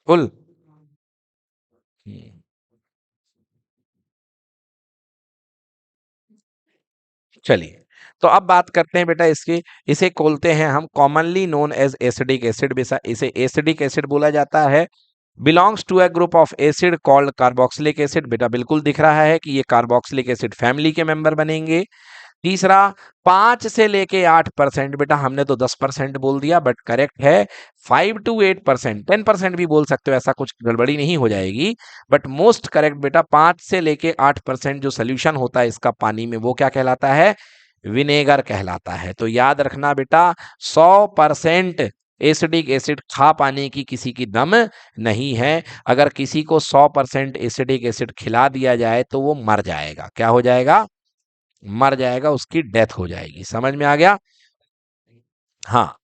फुल। हम्म, चलिए, तो अब बात करते हैं बेटा इसकी। इसे बोलते हैं हम commonly known as acidic acid. इसे एसिडिक एसिड बोला जाता है। Belongs to a group of acid called carboxylic acid. बेटा बिल्कुल दिख रहा है कि ये कार्बोक्सिलिक एसिड फैमिली के मेंबर बनेंगे। तीसरा, 5 से लेके 8%। बेटा हमने तो 10% बोल दिया, बट करेक्ट है 5 to 8%। 10% भी बोल सकते हो, ऐसा कुछ गड़बड़ी नहीं हो जाएगी, बट मोस्ट करेक्ट बेटा 5 से लेके 8% जो सोल्यूशन होता है इसका पानी में, वो क्या कहलाता है? विनेगर कहलाता है। तो याद रखना बेटा, 100% एसिडिक एसिड खा पाने की किसी की दम नहीं है। अगर किसी को 100% एसिडिक एसिड खिला दिया जाए तो वो मर जाएगा। क्या हो जाएगा? मर जाएगा, उसकी डेथ हो जाएगी। समझ में आ गया? हाँ,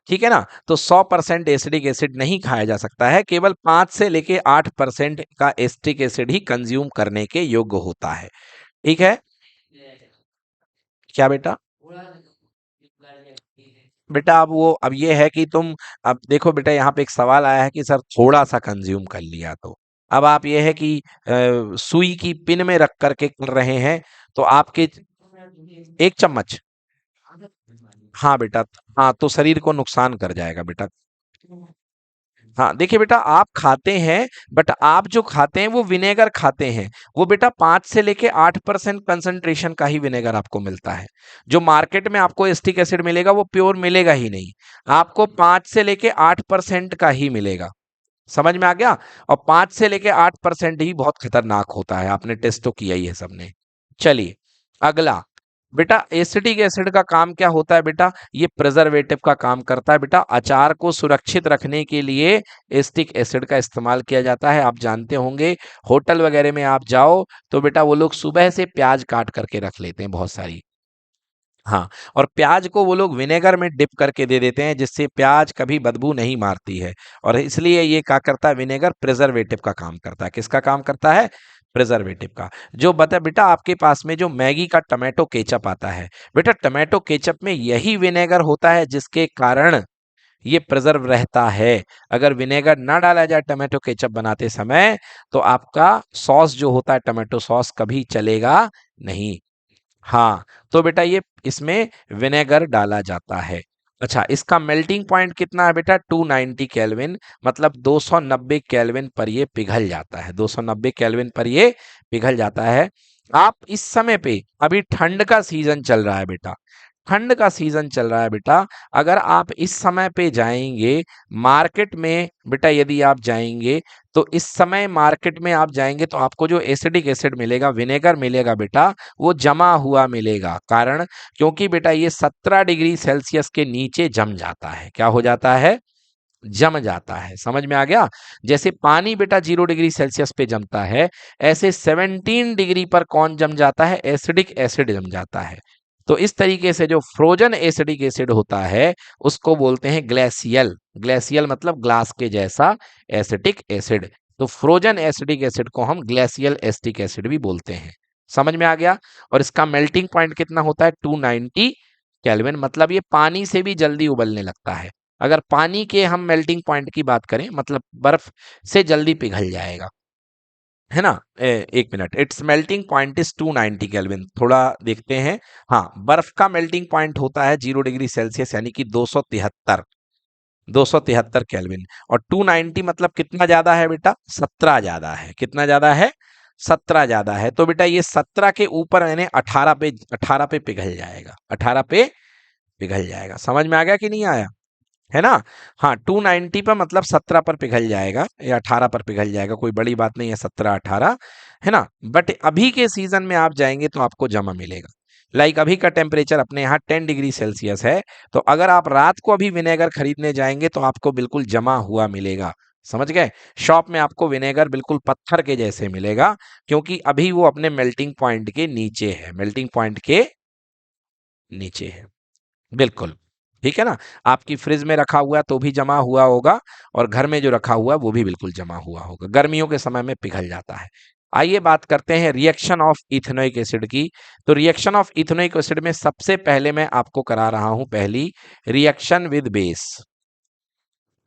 ठीक है ना। तो 100% एसिडिक एसिड नहीं खाया जा सकता है, केवल 5 से लेके 8% का एसिटिक एसिड ही कंज्यूम करने के योग्य होता है। ठीक है, क्या बेटा? बेटा अब ये है कि तुम, अब देखो बेटा यहाँ पे एक सवाल आया है कि सर थोड़ा सा कंज्यूम कर लिया तो, अब आप ये है कि सुई की पिन में रख करके कर रहे हैं, तो आपके 1 चम्मच। हाँ बेटा, हाँ तो शरीर को नुकसान कर जाएगा बेटा। हाँ देखिए बेटा, आप खाते हैं, बट आप जो खाते हैं वो विनेगर खाते हैं। वो बेटा 5 से लेके 8% कंसंट्रेशन का ही विनेगर आपको मिलता है। जो मार्केट में आपको एसिटिक एसिड मिलेगा वो प्योर मिलेगा ही नहीं, आपको 5 से लेके 8% का ही मिलेगा। समझ में आ गया? और 5 से लेके 8% ही बहुत खतरनाक होता है, आपने टेस्ट तो किया ही है सबने। चलिए अगला, बेटा एसिटिक एसिड का काम क्या होता है बेटा? ये प्रिजर्वेटिव का काम करता है बेटा। अचार को सुरक्षित रखने के लिए एसिटिक एसिड का इस्तेमाल किया जाता है। आप जानते होंगे, होटल वगैरह में आप जाओ तो बेटा वो लोग सुबह से प्याज काट करके रख लेते हैं बहुत सारी। हाँ, और प्याज को वो लोग विनेगर में डिप करके दे देते हैं, जिससे प्याज कभी बदबू नहीं मारती है। और इसलिए ये क्या करता है? विनेगर प्रिजर्वेटिव का काम करता है। किसका काम करता है? प्रिजर्वेटिव का। जो बता बेटा, आपके पास में जो मैगी का टमाटो केचप आता है, बेटा टमाटो केचप में यही विनेगर होता है जिसके कारण ये प्रिजर्व रहता है। अगर विनेगर ना डाला जाए टमाटो केचप बनाते समय, तो आपका सॉस जो होता है टमाटो सॉस कभी चलेगा नहीं। हाँ, तो बेटा ये इसमें विनेगर डाला जाता है। अच्छा, इसका मेल्टिंग पॉइंट कितना है बेटा? 290 केल्विन, मतलब 290 केल्विन पर ये पिघल जाता है। 290 केल्विन पर ये पिघल जाता है। आप इस समय पे, अभी ठंड का सीजन चल रहा है बेटा, ठंड का सीजन चल रहा है बेटा। अगर आप इस समय पे जाएंगे मार्केट में बेटा, यदि आप जाएंगे तो इस समय मार्केट में आप जाएंगे तो आपको जो एसिडिक एसिड मिलेगा, विनेगर मिलेगा बेटा, वो जमा हुआ मिलेगा। कारण, क्योंकि बेटा ये 17 डिग्री सेल्सियस के नीचे जम जाता है। क्या हो जाता है? जम जाता है। समझ में आ गया? जैसे पानी बेटा 0 डिग्री सेल्सियस पे जमता है, ऐसे 17 डिग्री पर कौन जम जाता है? एसिडिक एसिड जम जाता है। तो इस तरीके से जो फ्रोजन एसिडिक एसिड होता है उसको बोलते हैं ग्लेशियल। ग्लेशियल मतलब ग्लास के जैसा एसिटिक एसिड। तो फ्रोजन एसिडिक एसिड को हम ग्लेशियल एसिटिक एसिड भी बोलते हैं। समझ में आ गया? और इसका मेल्टिंग पॉइंट कितना होता है? 290 केल्विन, मतलब ये पानी से भी जल्दी उबलने लगता है। अगर पानी के हम मेल्टिंग पॉइंट की बात करें, मतलब बर्फ से जल्दी पिघल जाएगा, है ना। 1 minute, it's melting point is 290 kelvin. थोड़ा देखते हैं। हाँ, बर्फ का मेल्टिंग पॉइंट होता है 0 डिग्री सेल्सियस, यानी कि 273, 273 केल्विन। और 290 मतलब कितना ज्यादा है बेटा? 17 ज्यादा है। कितना ज्यादा है? 17 ज्यादा है। तो बेटा ये 17 के ऊपर यानी 18 पे पिघल जाएगा। 18 पे पिघल जाएगा। समझ में आ गया कि नहीं आया? है ना। हाँ, 290 पर मतलब 17 पर पिघल जाएगा या 18 पर पिघल जाएगा, कोई बड़ी बात नहीं है 17 18। है ना। बट अभी के सीजन में आप जाएंगे तो आपको जमा मिलेगा। लाइक अभी का टेम्परेचर अपने यहाँ 10 डिग्री सेल्सियस है, तो अगर आप रात को अभी विनेगर खरीदने जाएंगे तो आपको बिल्कुल जमा हुआ मिलेगा। समझ गए। शॉप में आपको विनेगर बिल्कुल पत्थर के जैसे मिलेगा, क्योंकि अभी वो अपने मेल्टिंग पॉइंट के नीचे है, मेल्टिंग पॉइंट के नीचे है। बिल्कुल ठीक है ना। आपकी फ्रिज में रखा हुआ तो भी जमा हुआ होगा, और घर में जो रखा हुआ वो भी बिल्कुल जमा हुआ होगा, गर्मियों के समय में पिघल जाता है। आइए बात करते हैं रिएक्शन ऑफ इथेनोइक एसिड की। तो रिएक्शन ऑफ इथेनोइक एसिड में सबसे पहले मैं आपको करा रहा हूं पहली reaction with base.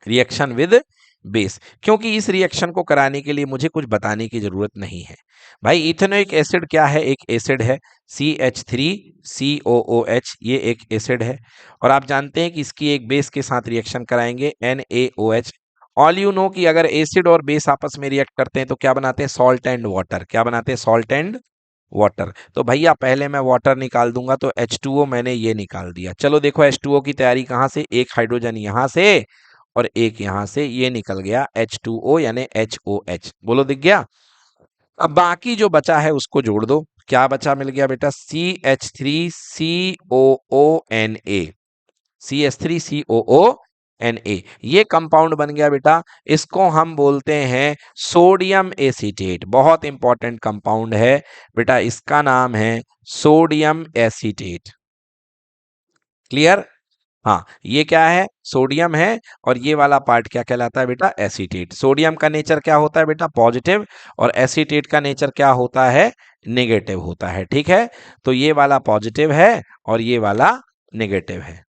Reaction with base, क्योंकि इस रिएक्शन को कराने के लिए मुझे कुछ बताने की जरूरत नहीं है। भाई इथेनोइक एसिड क्या है, एक एसिड है, CH3COOH, ये एक एसिड है। और आप जानते हैं कि इसकी एक बेस के साथ रिएक्शन कराएंगे, NaOH। ऑल यू नो कि अगर एसिड और बेस आपस में रिएक्ट करते हैं तो क्या बनाते हैं, सॉल्ट एंड वाटर। क्या बनाते हैं, सॉल्ट एंड वाटर। तो भैया पहले मैं वाटर निकाल दूंगा, तो H2O मैंने ये निकाल दिया। चलो देखो H2O की तैयारी कहां से, एक हाइड्रोजन यहां से और एक यहां से, ये निकल गया H2O यानी HOH। बोलो दिख गया। अब बाकी जो बचा है उसको जोड़ दो। क्या बचा मिल गया बेटा, CH3COONA। CH3COONA, ये कंपाउंड बन गया बेटा। इसको हम बोलते हैं सोडियम एसीटेट। बहुत इंपॉर्टेंट कंपाउंड है बेटा, इसका नाम है सोडियम एसीटेट। क्लियर। हाँ, ये क्या है, सोडियम है, और ये वाला पार्ट क्या कहलाता है बेटा, एसीटेट। सोडियम का नेचर क्या होता है बेटा, पॉजिटिव, और एसीटेट का नेचर क्या होता है, नेगेटिव होता है। ठीक है, तो ये वाला पॉजिटिव है और ये वाला नेगेटिव है।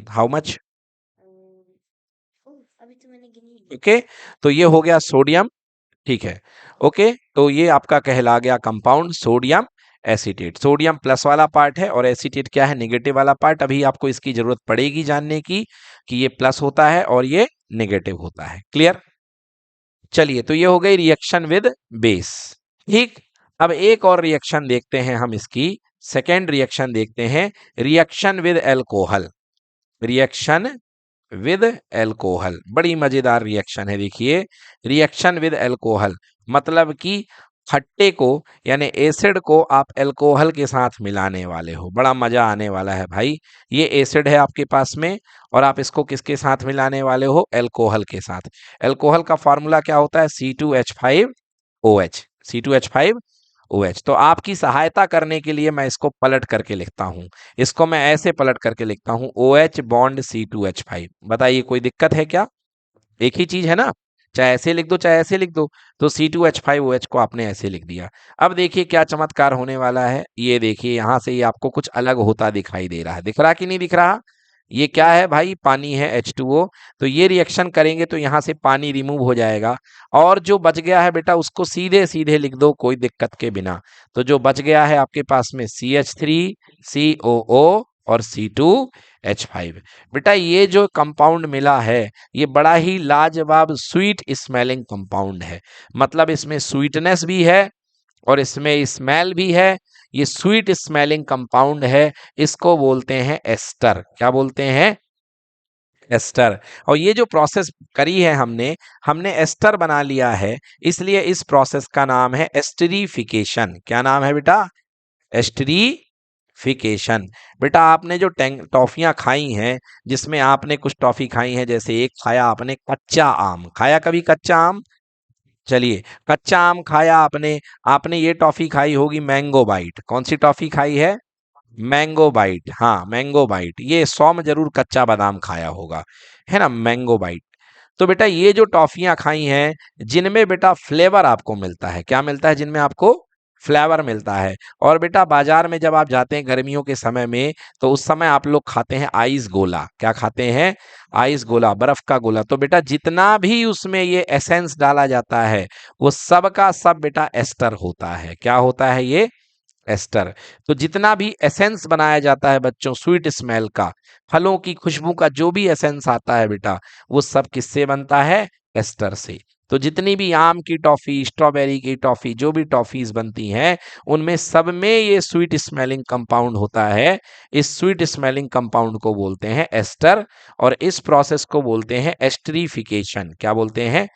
How much, okay. तो ये हो गया सोडियम। ठीक है, ओके। तो ये आपका कहला गया compound sodium acetate. Sodium plus वाला पार्ट है और एसीटेट क्या है, नेगेटिव वाला पार्ट। अभी आपको इसकी जरूरत पड़ेगी जानने की कि ये प्लस होता है और ये नेगेटिव होता है। क्लियर। चलिए, तो ये हो गई रिएक्शन विद बेस। ठीक। अब एक और रिएक्शन देखते हैं हम इसकी, सेकेंड रिएक्शन देखते हैं, reaction with alcohol. Reaction with alcohol बड़ी मजेदार रिएक्शन है। देखिए, रिएक्शन विद एल्कोहल मतलब कि खट्टे को यानी एसिड को आप एल्कोहल के साथ मिलाने वाले हो। बड़ा मजा आने वाला है भाई। ये एसिड है आपके पास में, और आप इसको किसके साथ मिलाने वाले हो, एल्कोहल के साथ। एल्कोहल का फॉर्मूला क्या होता है, C2H5OH। C2H5OH। तो आपकी सहायता करने के लिए मैं इसको पलट करके लिखता हूं। इसको मैं ऐसे पलट करके लिखता हूं, OH बॉन्ड C2H5। बताइए कोई दिक्कत है क्या, एक ही चीज है ना, चाहे ऐसे लिख दो चाहे ऐसे लिख दो। तो C2H5OH को आपने ऐसे लिख दिया। अब देखिए क्या चमत्कार होने वाला है। ये देखिए यहां से ये आपको कुछ अलग होता दिखाई दे रहा है, दिख रहा कि नहीं दिख रहा। ये क्या है भाई, पानी है, H2O। तो ये रिएक्शन करेंगे तो यहां से पानी रिमूव हो जाएगा, और जो बच गया है बेटा उसको सीधे सीधे लिख दो कोई दिक्कत के बिना। तो जो बच गया है आपके पास में CH3COO और C2H5। बेटा ये जो कंपाउंड मिला है ये बड़ा ही लाजवाब स्वीट स्मेलिंग कंपाउंड है। मतलब इसमें स्वीटनेस भी है और इसमें स्मेल भी है। ये स्वीट स्मेलिंग कंपाउंड है, इसको बोलते हैं एस्टर। क्या बोलते हैं, एस्टर। और ये जो प्रोसेस करी है हमने हमने एस्टर बना लिया है, इसलिए इस प्रोसेस का नाम है एस्टरीफिकेशन। क्या नाम है बेटा, एस्टरीफिकेशन। बेटा आपने जो टॉफियां खाई हैं, जिसमें आपने कुछ टॉफी खाई है, जैसे एक खाया आपने कच्चा आम, खाया कभी कच्चा आम। चलिए, कच्चा आम खाया आपने, आपने ये टॉफी खाई होगी मैंगो बाइट। कौन सी टॉफी खाई है, मैंगो बाइट। हाँ मैंगो बाइट, ये 100 में जरूर कच्चा बादाम खाया होगा, है ना, मैंगो बाइट। तो बेटा ये जो टॉफियां खाई हैं, जिनमें बेटा फ्लेवर आपको मिलता है, क्या मिलता है, जिनमें आपको फ्लेवर मिलता है। और बेटा बाजार में जब आप जाते हैं गर्मियों के समय में, तो उस समय आप लोग खाते हैं आइस गोला। क्या खाते हैं, आइस गोला, बर्फ का गोला। तो बेटा जितना भी उसमें ये एसेंस डाला जाता है वो सब का सब बेटा एस्टर होता है। क्या होता है ये, एस्टर। तो जितना भी एसेंस बनाया जाता है बच्चों, स्वीट स्मेल का, फलों की खुशबू का जो भी एसेंस आता है बेटा, वो सब किससे बनता है, एस्टर से। तो जितनी भी आम की टॉफी, स्ट्रॉबेरी की टॉफी, जो भी टॉफीज बनती हैं, उनमें सब में ये स्वीट स्मेलिंग कंपाउंड होता है। इस स्वीट स्मेलिंग कंपाउंड को बोलते हैं एस्टर, और इस प्रोसेस को बोलते हैं एस्टरीफिकेशन। क्या बोलते हैं,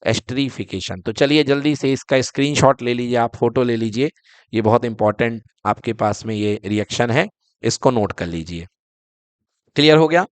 एस्ट्रीफिकेशन। तो चलिए जल्दी से इसका स्क्रीनशॉट ले लीजिए, आप फोटो ले लीजिए, ये बहुत इंपॉर्टेंट आपके पास में ये रिएक्शन है, इसको नोट कर लीजिए। क्लियर हो गया?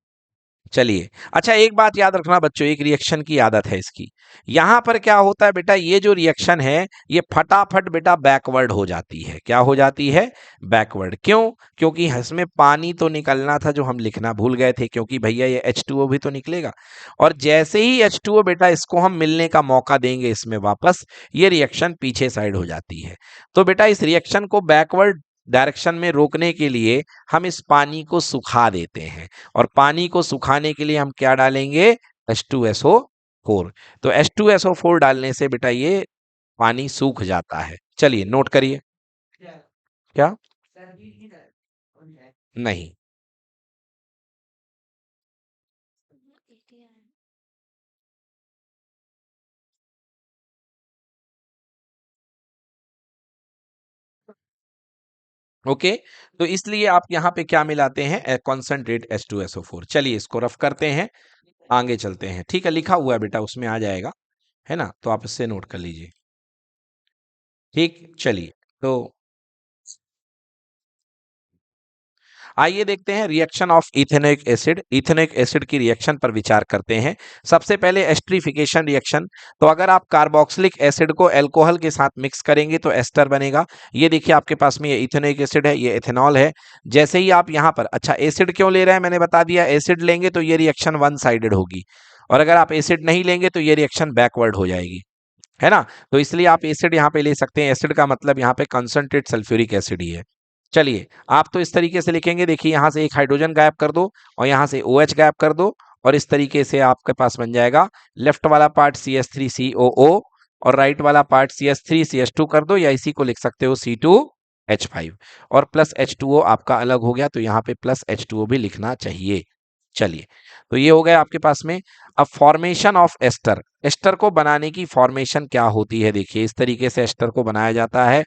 चलिए, अच्छा एक बात याद रखना बच्चों, एक रिएक्शन की आदत है इसकी। यहां पर क्या होता है बेटा, ये जो रिएक्शन है ये फटाफट बेटा बैकवर्ड हो जाती है। क्या हो जाती है? बैकवर्ड। क्यों? क्योंकि इसमें पानी तो निकलना था जो हम लिखना भूल गए थे, क्योंकि भैया ये H2O भी तो निकलेगा। और जैसे ही H2O बेटा इसको हम मिलने का मौका देंगे इसमें वापस, ये रिएक्शन पीछे साइड हो जाती है। तो बेटा इस रिएक्शन को बैकवर्ड डायरेक्शन में रोकने के लिए हम इस पानी को सुखा देते हैं, और पानी को सुखाने के लिए हम क्या डालेंगे? H2SO4। तो H2SO4 डालने से बेटा ये पानी सूख जाता है। चलिए नोट करिए। क्या? नहीं। ओके, तो इसलिए आप यहाँ पे क्या मिलाते हैं? Concentrate H2SO4। चलिए इसको रफ करते हैं, आगे चलते हैं। ठीक है, लिखा हुआ है बेटा, उसमें आ जाएगा, है ना? तो आप इससे नोट कर लीजिए। ठीक, चलिए तो आइए देखते हैं reaction of ethanoic acid. Ethanoic acid की रिएक्शन पर विचार करते हैं। सबसे पहले एस्ट्रीफिकेशन रिएक्शन। तो अगर आप कार्बोक्सिलिक एसिड को अल्कोहल के साथ मिक्स करेंगे तो एस्टर बनेगा। ये देखिए आपके पास में ये इथेनोइक एसिड है, ये एथेनॉल है। जैसे ही आप यहाँ पर, अच्छा एसिड क्यों ले रहे हैं मैंने बता दिया, एसिड लेंगे तो ये रिएक्शन वन साइडेड होगी, और अगर आप एसिड नहीं लेंगे तो ये रिएक्शन बैकवर्ड हो जाएगी, है ना? तो इसलिए आप एसिड यहाँ पे ले सकते हैं। एसिड का मतलब यहाँ पे कंसंट्रेट सल्फ्यूरिक एसिड ही है। चलिए, आप तो इस तरीके से लिखेंगे, देखिए यहाँ से एक हाइड्रोजन गायब कर दो और यहाँ से OH गायब कर दो, और इस तरीके से आपके पास बन जाएगा लेफ्ट वाला पार्ट CH3COO और राइट वाला पार्ट CH3CH2 कर दो, या इसी को लिख सकते हो C2H5, और प्लस H2O आपका अलग हो गया, तो यहाँ पे प्लस H2O भी लिखना चाहिए। चलिए, तो ये हो गया आपके पास में। अब फॉर्मेशन ऑफ एस्टर। एस्टर को बनाने की फॉर्मेशन क्या होती है? देखिए इस तरीके से एस्टर को बनाया जाता है।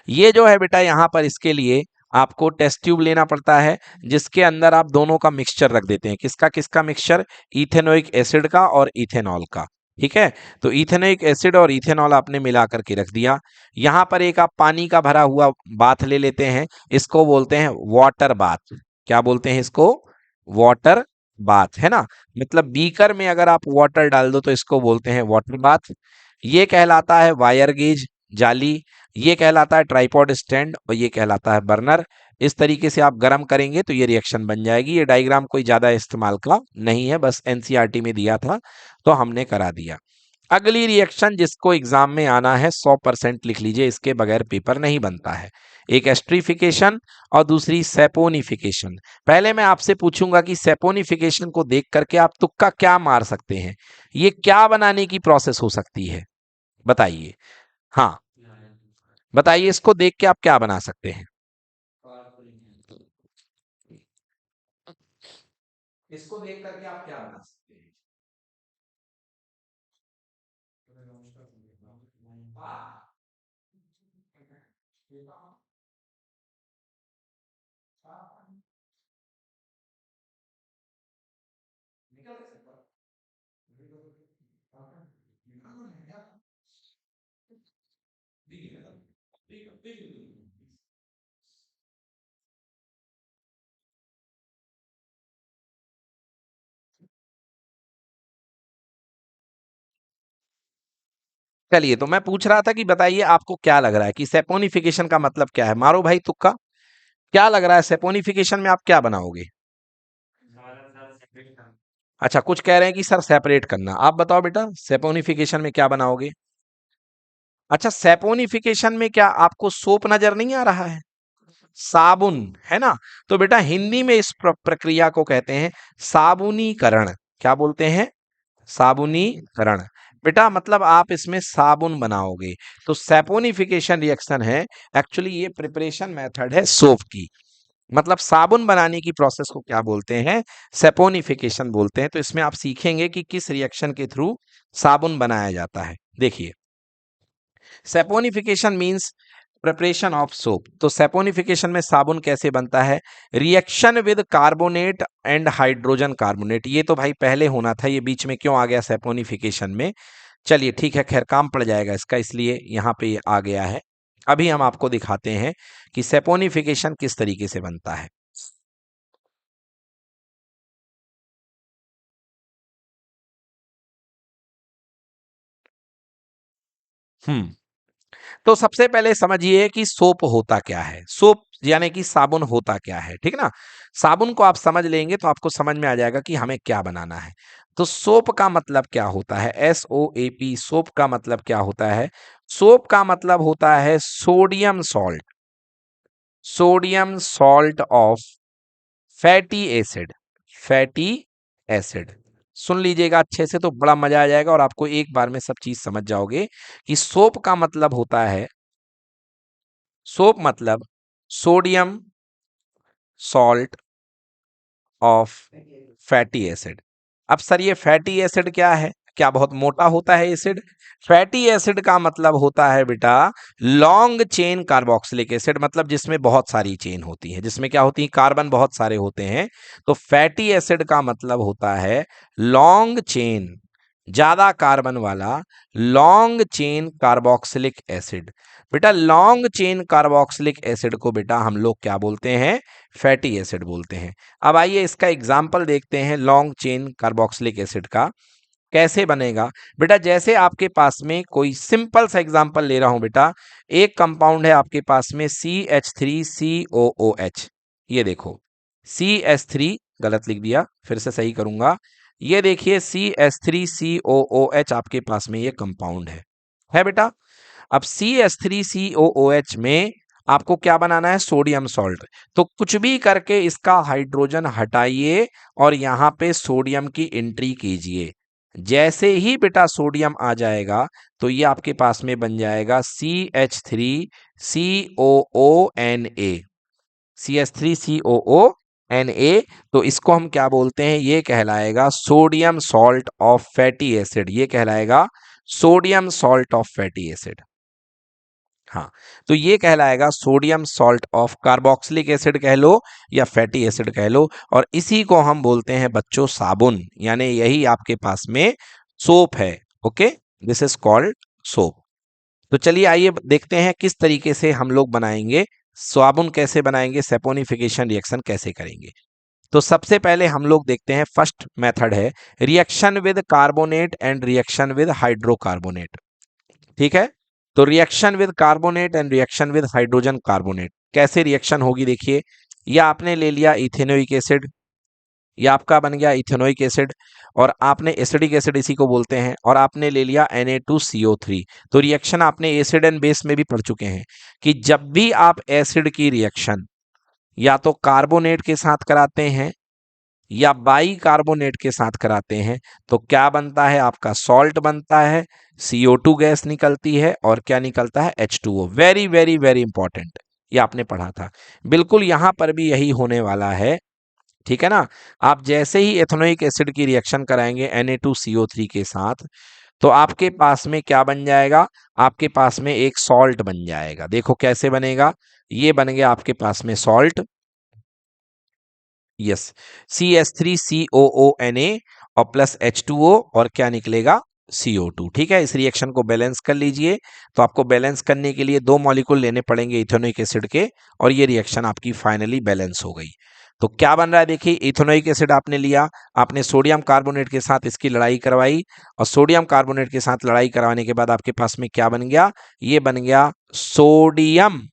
ये जो है बेटा यहाँ पर इसके लिए आपको टेस्ट ट्यूब लेना पड़ता है, जिसके अंदर आप दोनों का मिक्सचर रख देते हैं। किसका किसका मिक्सचर? इथेनोइक एसिड का और इथेनॉल का। ठीक है, तो इथेनोइक एसिड और इथेनॉल आपने मिला करके रख दिया। यहाँ पर एक आप पानी का भरा हुआ बाथ ले लेते हैं, इसको बोलते हैं वाटर बाथ। क्या बोलते हैं इसको? वाटर बाथ, है ना? मतलब बीकर में अगर आप वाटर डाल दो तो इसको बोलते हैं वाटर बाथ। ये कहलाता है वायर गेज जाली, ये कहलाता है ट्राइपॉड स्टैंड, और ये कहलाता है बर्नर। इस तरीके से आप गर्म करेंगे तो ये रिएक्शन बन जाएगी। ये डायग्राम कोई ज्यादा इस्तेमाल का नहीं है, बस एनसीईआरटी में दिया था तो हमने करा दिया। अगली रिएक्शन जिसको एग्जाम में आना है 100% लिख लीजिए, इसके बगैर पेपर नहीं बनता है। एक एस्ट्रीफिकेशन और दूसरी सेपोनिफिकेशन। पहले मैं आपसे पूछूंगा कि सेपोनिफिकेशन को देख करके आप तुक्का क्या मार सकते हैं? ये क्या बनाने की प्रोसेस हो सकती है? बताइए। हाँ, बताइए इसको देख के आप क्या बना सकते हैं? इसको देख करके आप क्या बना सकते हैं? चलिए, तो मैं पूछ रहा था कि बताइए आपको क्या लग रहा है कि सेपोनिफिकेशन का मतलब क्या है? मारो भाई तुक्का। क्या लग रहा है सेपोनिफिकेशन में आप क्या बनाओगे? अच्छा, कुछ कह रहे हैं कि सर सेपरेट करना। आप बताओ बेटा सेपोनिफिकेशन में क्या बनाओगे? अच्छा, सेपोनिफिकेशन में क्या आपको सोप नजर नहीं आ रहा है? साबुन, है ना? तो बेटा हिंदी में इस प्रक्रिया को कहते हैं साबुनीकरण। क्या बोलते हैं? साबुनीकरण। बेटा मतलब आप इसमें साबुन बनाओगे, तो सेपोनिफिकेशन रिएक्शन है, एक्चुअली ये प्रिपरेशन मेथड है सोप की। मतलब साबुन बनाने की प्रोसेस को क्या बोलते हैं? सेपोनिफिकेशन बोलते हैं। तो इसमें आप सीखेंगे कि किस रिएक्शन के थ्रू साबुन बनाया जाता है। देखिए, saponification means preparation of soap. तो सैपोनिफिकेशन में साबुन कैसे बनता है? Reaction with carbonate and hydrogen carbonate. ये तो भाई पहले होना था, ये बीच में क्यों आ गया सैपोनिफिकेशन में? चलिए ठीक है, खैर काम पड़ जाएगा इसका, इसलिए यहाँ पे ये आ गया है। अभी हम आपको दिखाते हैं कि सैपोनिफिकेशन किस तरीके से बनता है। हम्म तो सबसे पहले समझिए कि सोप होता क्या है। सोप यानी कि साबुन होता क्या है, ठीक ना? साबुन को आप समझ लेंगे तो आपको समझ में आ जाएगा कि हमें क्या बनाना है। तो सोप का मतलब क्या होता है? SOAP, सोप का मतलब क्या होता है? सोप का मतलब होता है sodium salt, sodium salt of fatty acid, fatty acid. सुन लीजिएगा अच्छे से तो बड़ा मजा आ जाएगा और आपको एक बार में सब चीज समझ जाओगे कि सोप का मतलब होता है, सोप मतलब sodium salt of fatty acid. अब सर ये फैटी एसिड क्या है? क्या बहुत मोटा होता है एसिड? फैटी एसिड का मतलब होता है बेटा लॉन्ग चेन कार्बोक्सिलिक एसिड, मतलब जिसमें बहुत सारी चेन होती है, जिसमें क्या होती है, कार्बन बहुत सारे होते हैं। तो फैटी एसिड का मतलब होता है लॉन्ग चेन, ज्यादा कार्बन वाला लॉन्ग चेन कार्बोक्सिलिक एसिड। बेटा लॉन्ग चेन कार्बोक्सिलिक एसिड को बेटा हम लोग क्या बोलते हैं? फैटी एसिड बोलते हैं। अब आइए इसका एग्जाम्पल देखते हैं लॉन्ग चेन कार्बोक्सिलिक एसिड का कैसे बनेगा। बेटा जैसे आपके पास में कोई सिंपल सा एग्जाम्पल ले रहा हूं बेटा, एक कंपाउंड है आपके पास में CH3COOH। ये देखो CH3, गलत लिख दिया, फिर से सही करूंगा। ये देखिए CH3COOH आपके पास में ये कंपाउंड है बेटा। अब CH3COOH में आपको क्या बनाना है? Sodium salt. तो कुछ भी करके इसका हाइड्रोजन हटाइए और यहां पे सोडियम की एंट्री कीजिए। जैसे ही बेटा सोडियम आ जाएगा तो ये आपके पास में बन जाएगा CH3COONA, CH3COONA। तो इसको हम क्या बोलते हैं? ये कहलाएगा sodium salt of fatty acid, ये कहलाएगा sodium salt of fatty acid. हाँ, तो ये कहलाएगा sodium salt of carboxylic acid कह लो या फैटी एसिड कह लो, और इसी को हम बोलते हैं बच्चों साबुन, यानी यही आपके पास में सोप है। Okay, this is called soap. तो चलिए आइए देखते हैं किस तरीके से हम लोग बनाएंगे साबुन, कैसे बनाएंगे, सेपोनिफिकेशन रिएक्शन कैसे करेंगे। तो सबसे पहले हम लोग देखते हैं, फर्स्ट मेथड है reaction with carbonate and reaction with hydrocarbonate. ठीक है, तो reaction with carbonate and reaction with hydrogen carbonate कैसे रिएक्शन होगी? देखिए, या आपने ले लिया इथेनोइक एसिड, या आपका बन गया इथेनोइक एसिड, और आपने एसिडिक एसिड इसी को बोलते हैं, और आपने ले लिया Na2CO3। तो रिएक्शन आपने एसिड एंड बेस में भी पढ़ चुके हैं कि जब भी आप एसिड की रिएक्शन या तो कार्बोनेट के साथ कराते हैं या बाई कार्बोनेट के साथ कराते हैं तो क्या बनता है? आपका सॉल्ट बनता है, CO2 गैस निकलती है, और क्या निकलता है? H2O। Very very very important, ये आपने पढ़ा था। बिल्कुल यहां पर भी यही होने वाला है, ठीक है ना? आप जैसे ही एथेनोइक एसिड की रिएक्शन कराएंगे Na2CO3 के साथ तो आपके पास में क्या बन जाएगा? आपके पास में एक सॉल्ट बन जाएगा। देखो कैसे बनेगा, ये बन गया आपके पास में सॉल्ट, यस, CH3COONA और प्लस H2O, और क्या निकलेगा? CO2। ठीक है, इस रिएक्शन को बैलेंस कर लीजिए। तो आपको बैलेंस करने के लिए दो मॉलिक्यूल लेने पड़ेंगे इथेनोइक एसिड के, और ये रिएक्शन आपकी फाइनली बैलेंस हो गई। तो क्या बन रहा है? देखिए, इथेनोइक एसिड आपने लिया, आपने सोडियम कार्बोनेट के साथ इसकी लड़ाई करवाई, और सोडियम कार्बोनेट के साथ लड़ाई करवाने के बाद आपके पास में क्या बन गया? ये बन गया सोडियम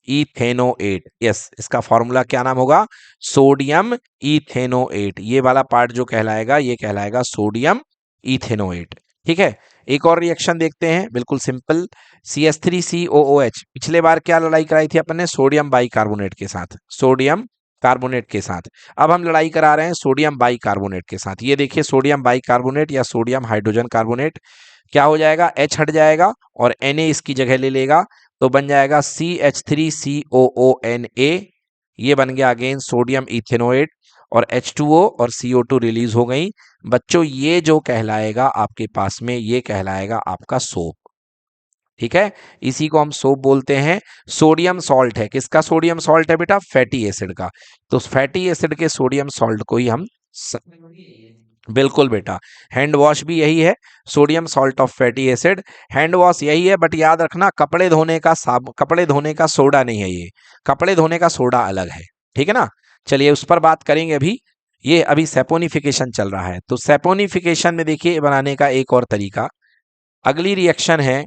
इथेनोएट। यस, इसका फॉर्मूला क्या नाम होगा? Sodium ethanoate. ये वाला पार्ट जो कहलाएगा ये कहलाएगा सोडियम इथेनोएट। ठीक है, एक और रिएक्शन देखते हैं, बिल्कुल सिंपल। CH3COOH, पिछले बार क्या लड़ाई कराई थी अपन ने? सोडियम बाइकार्बोनेट के साथ, सोडियम कार्बोनेट के साथ। अब हम लड़ाई करा रहे हैं सोडियम बाइकार्बोनेट के साथ। ये देखिए सोडियम बाइकार्बोनेट या सोडियम हाइड्रोजन कार्बोनेट, क्या हो जाएगा? H हट जाएगा और Na इसकी जगह ले लेगा, तो बन जाएगा CH3COONA। ये बन गया अगेन सोडियम इथेनोएट, और H2O और CO2 रिलीज हो गई। बच्चों ये जो कहलाएगा आपके पास में, ये कहलाएगा आपका सोप। ठीक है, इसी को हम सोप बोलते हैं। सोडियम सॉल्ट है, किसका सोडियम सॉल्ट है बेटा? फैटी एसिड का। तो फैटी एसिड के सोडियम सॉल्ट को ही हम बिल्कुल बेटा, हैंड वॉश भी यही है, sodium salt of fatty acid. Hand wash यही है, बट याद रखना कपड़े धोने का साब कपड़े धोने का सोडा नहीं है ये, कपड़े धोने का सोडा अलग है, ठीक है ना। चलिए उस पर बात करेंगे अभी। ये अभी सेपोनिफिकेशन चल रहा है, तो सेपोनिफिकेशन में देखिए बनाने का एक और तरीका। अगली रिएक्शन है,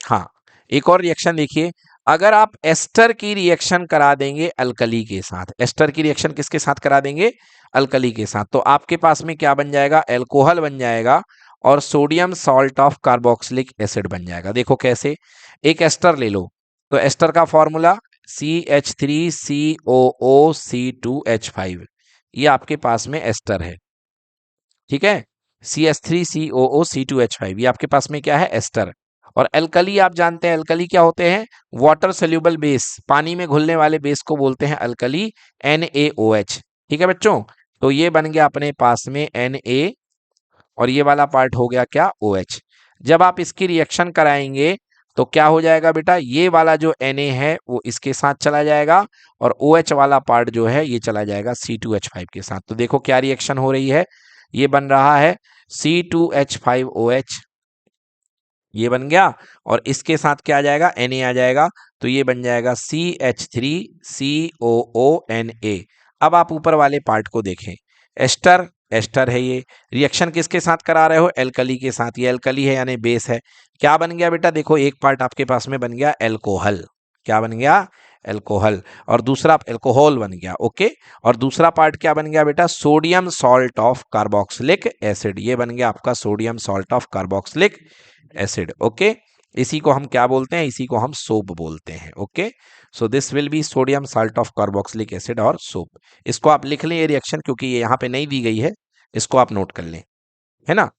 हाँ, एक और रिएक्शन देखिए। अगर आप एस्टर की रिएक्शन करा देंगे अल्कली के साथ, एस्टर की रिएक्शन किसके साथ करा देंगे? अल्कली के साथ, तो आपके पास में क्या बन जाएगा? अल्कोहल बन जाएगा और sodium salt of carboxylic acid बन जाएगा। देखो कैसे, एक एस्टर ले लो, तो एस्टर का फॉर्मूला CH3COO C2H5, ये आपके पास में एस्टर है, ठीक है। CH3COO C2H5 ये आपके पास में क्या है? एस्टर। और अल्कली आप जानते हैं, अल्कली क्या होते हैं? वाटर सोल्यूबल बेस, पानी में घुलने वाले बेस को बोलते हैं अल्कली, NaOH, ठीक है बच्चों। तो ये बन गया अपने पास में Na, और ये वाला पार्ट हो गया क्या? OH। जब आप इसकी रिएक्शन कराएंगे तो क्या हो जाएगा बेटा? ये वाला जो Na है वो इसके साथ चला जाएगा, और OH वाला पार्ट जो है ये चला जाएगा C2H5 के साथ। तो देखो क्या रिएक्शन हो रही है, ये बन रहा है C2H5OH, ये बन गया, और इसके साथ क्या आ जाएगा? Na आ जाएगा, तो ये बन जाएगा CH3COONA। अब आप ऊपर वाले पार्ट को देखें, एस्टर, एस्टर है ये, रिएक्शन किसके साथ करा रहे हो? एल्कली के साथ, ये एल्कली है यानी बेस है। क्या बन गया बेटा? देखो एक पार्ट आपके पास में बन गया एल्कोहल, क्या बन गया? एल्कोहल, और दूसरा एल्कोहल बन गया, ओके। और दूसरा पार्ट क्या बन गया बेटा? Sodium salt of carboxylic acid, ये बन गया आपका sodium salt of carboxylic acid, okay. इसी को हम क्या बोलते हैं? इसी को हम सोप बोलते हैं, okay. So this will be sodium salt of carboxylic acid और सोप। इसको आप लिख लें ये रिएक्शन, क्योंकि ये यहाँ पे नहीं दी गई है, इसको आप नोट कर लें, है ना।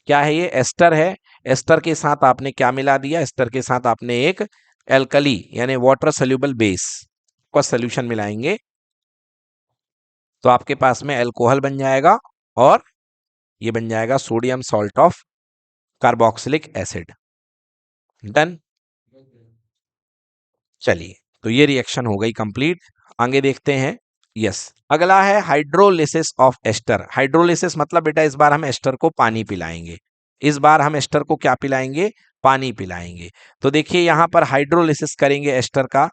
क्या है ये? एस्टर है, एस्टर के साथ आपने क्या मिला दिया? एस्टर के साथ आपने एक एल्कली यानी वाटर सोल्यूबल बेस का सोल्यूशन मिलाएंगे, तो आपके पास में अल्कोहल बन जाएगा, और ये बन जाएगा sodium salt of carboxylic acid. Done. चलिए, तो ये रिएक्शन हो गई कंप्लीट। आगे देखते हैं। यस, अगला है हाइड्रोलिसिस ऑफ एस्टर। हाइड्रोलिसिस मतलब बेटा इस बार हम एस्टर को पानी पिलाएंगे, इस बार हम एस्टर को क्या पिलाएंगे? पानी पिलाएंगे। तो देखिए यहां पर हाइड्रोलिसिस करेंगे एस्टर का,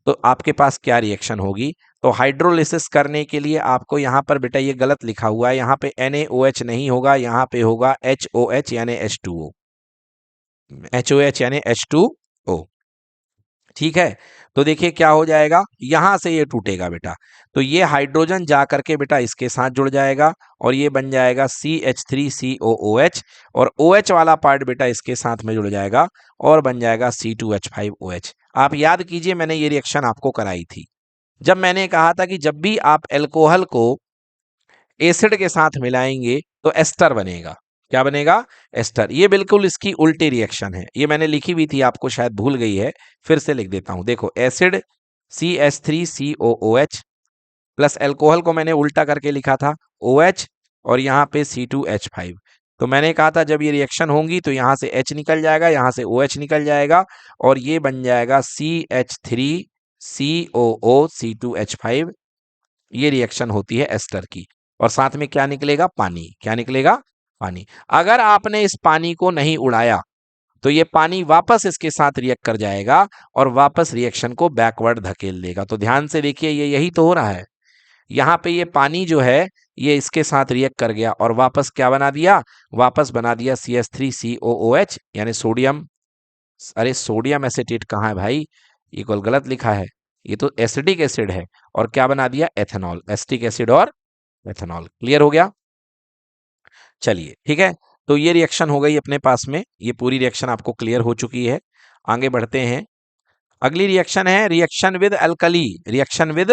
तो आपके पास क्या रिएक्शन होगी? तो हाइड्रोलिसिस करने के लिए आपको यहाँ पर बेटा ये गलत लिखा हुआ है, यहाँ पे NaOH नहीं होगा, यहाँ पे होगा HOH यानी H2O, HOH यानी H2O, ठीक है। तो देखिए क्या हो जाएगा, यहां से ये टूटेगा बेटा, तो ये हाइड्रोजन जा करके बेटा इसके साथ जुड़ जाएगा, और ये बन जाएगा CH3COOH, और OH वाला पार्ट बेटा इसके साथ में जुड़ जाएगा और बन जाएगा C2H5OH। आप याद कीजिए मैंने ये रिएक्शन आपको कराई थी, जब मैंने कहा था कि जब भी आप अल्कोहल को एसिड के साथ मिलाएंगे तो एस्टर बनेगा। क्या बनेगा? एस्टर। ये बिल्कुल इसकी उल्टी रिएक्शन है, ये मैंने लिखी हुई थी, आपको शायद भूल गई है, फिर से लिख देता हूं। देखो एसिड CH3COOH प्लस अल्कोहल को मैंने उल्टा करके लिखा था OH, और यहाँ पे C2H5। तो मैंने कहा था जब ये रिएक्शन होंगी तो यहाँ से H निकल जाएगा, यहाँ से OH निकल जाएगा, और ये बन जाएगा CH3COO C2H5। ये रिएक्शन होती है एस्टर की, और साथ में क्या निकलेगा? पानी। क्या निकलेगा? पानी। अगर आपने इस पानी को नहीं उड़ाया तो ये पानी वापस इसके साथ रिएक्ट कर जाएगा और वापस रिएक्शन को बैकवर्ड धकेल देगा। तो ध्यान से देखिए, ये यही तो हो रहा है। यहाँ पे ये पानी जो है ये इसके साथ रिएक्ट कर गया और वापस क्या बना दिया? वापस बना दिया CH3COOH यानी सोडियम। अरे सोडियम एसिटेट कहाँ है भाई? ये कोई गलत लिखा है, ये तो एसिडिक एसिड है, और क्या बना दिया? एथेनॉल। एसिटिक एसिड और एथेनॉल। क्लियर हो गया? चलिए ठीक है, तो ये रिएक्शन हो गई अपने पास में, ये पूरी रिएक्शन आपको क्लियर हो चुकी है। आगे बढ़ते हैं। अगली रिएक्शन है reaction with alkali. Reaction with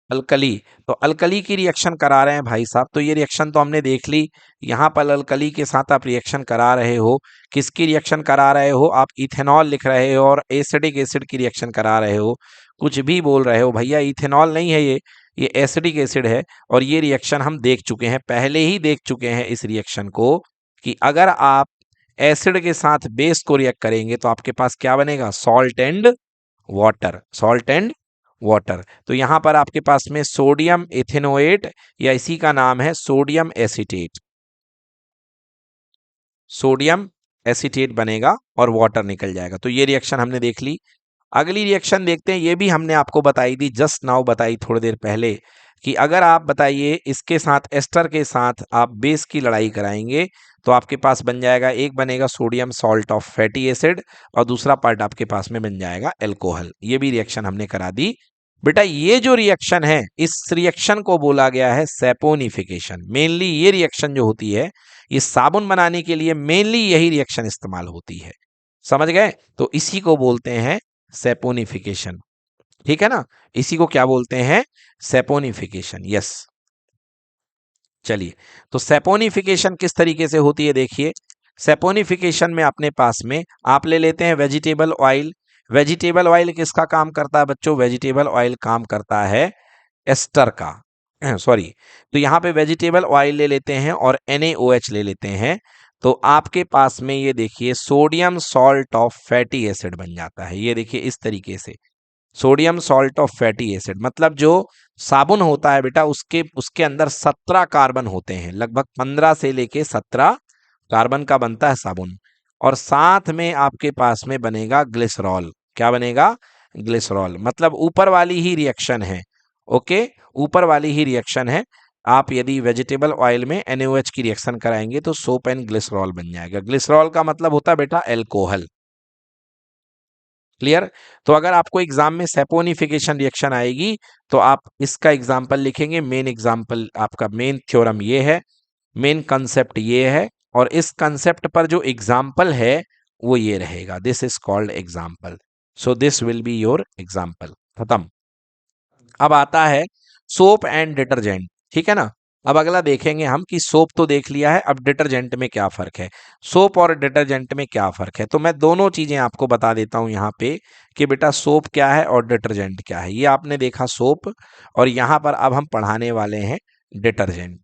alkali, तो अल्कली की रिएक्शन करा रहे हैं भाई साहब। तो ये रिएक्शन तो हमने देख ली, यहाँ पर अल्कली के साथ आप रिएक्शन करा रहे हो। किसकी रिएक्शन करा रहे हो? आप इथेनॉल लिख रहे हो और एसिडिक एसिड की रिएक्शन करा रहे हो। कुछ भी बोल रहे हो भैया, इथेनॉल नहीं है ये एसिडिक एसिड है। और ये रिएक्शन हम देख चुके हैं, पहले ही देख चुके हैं इस रिएक्शन को, कि अगर आप एसिड के साथ बेस को रिएक्ट करेंगे तो आपके पास क्या बनेगा, salt and water, salt and water. तो यहां पर आपके पास में सोडियम इथेनोएट या इसी का नाम है सोडियम एसीटेट, सोडियम एसीटेट बनेगा और वाटर निकल जाएगा। तो ये रिएक्शन हमने देख ली। अगली रिएक्शन देखते हैं, ये भी हमने आपको बताई थी, जस्ट नाउ बताई थोड़ी देर पहले, कि अगर आप बताइए इसके साथ एस्टर के साथ आप बेस की लड़ाई कराएंगे तो आपके पास बन जाएगा, एक बनेगा sodium salt of fatty acid और दूसरा पार्ट आपके पास में बन जाएगा एल्कोहल। ये भी रिएक्शन हमने करा दी। बेटा ये जो रिएक्शन है, इस रिएक्शन को बोला गया है सैपोनिफिकेशन। मेनली ये रिएक्शन जो होती है, ये साबुन बनाने के लिए मेनली यही रिएक्शन इस्तेमाल होती है, समझ गए? तो इसी को बोलते हैं सैपोनिफिकेशन, ठीक है ना? इसी को क्या बोलते हैं, सैपोनिफिकेशन। यस, चलिए, तो सैपोनिफिकेशन किस तरीके से होती है देखिए। सैपोनिफिकेशन में अपने पास में आप ले लेते हैं वेजिटेबल ऑयल। वेजिटेबल ऑयल किसका काम करता है बच्चों, वेजिटेबल ऑयल काम करता है एस्टर का, सॉरी। तो यहाँ पे वेजिटेबल ऑयल ले लेते हैं और NaOH ले लेते हैं, तो आपके पास में ये देखिए sodium salt of fatty acid बन जाता है। ये देखिए इस तरीके से sodium salt of fatty acid, मतलब जो साबुन होता है बेटा उसके उसके अंदर 17 कार्बन होते हैं, लगभग 15 से लेके 17 कार्बन का बनता है साबुन। और साथ में आपके पास में बनेगा ग्लिसरॉल। क्या बनेगा, ग्लिसरॉल। मतलब ऊपर वाली ही रिएक्शन है, ओके, ऊपर वाली ही रिएक्शन है। आप यदि वेजिटेबल ऑयल में NaOH की रिएक्शन कराएंगे तो सोप एंड ग्लिसरॉल बन जाएगा। ग्लिसरॉल का मतलब होता है बेटा एल्कोहल, क्लियर? तो अगर आपको एग्जाम में सैपोनिफिकेशन रिएक्शन आएगी तो आप इसका एग्जाम्पल लिखेंगे। मेन एग्जाम्पल आपका, मेन थ्योरम ये है, मेन कंसेप्ट ये है, और इस कंसेप्ट पर जो एग्जाम्पल है वो ये रहेगा, this is called example. So this will be your example. खत्म। अब आता है सोप एंड डिटर्जेंट, ठीक है ना? अब अगला देखेंगे हम कि सोप तो देख लिया है, अब डिटर्जेंट में क्या फर्क है, सोप और डिटर्जेंट में क्या फर्क है। तो मैं दोनों चीजें आपको बता देता हूं यहाँ पे कि बेटा सोप क्या है और डिटर्जेंट क्या है। ये आपने देखा सोप, और यहाँ पर अब हम पढ़ाने वाले हैं डिटर्जेंट।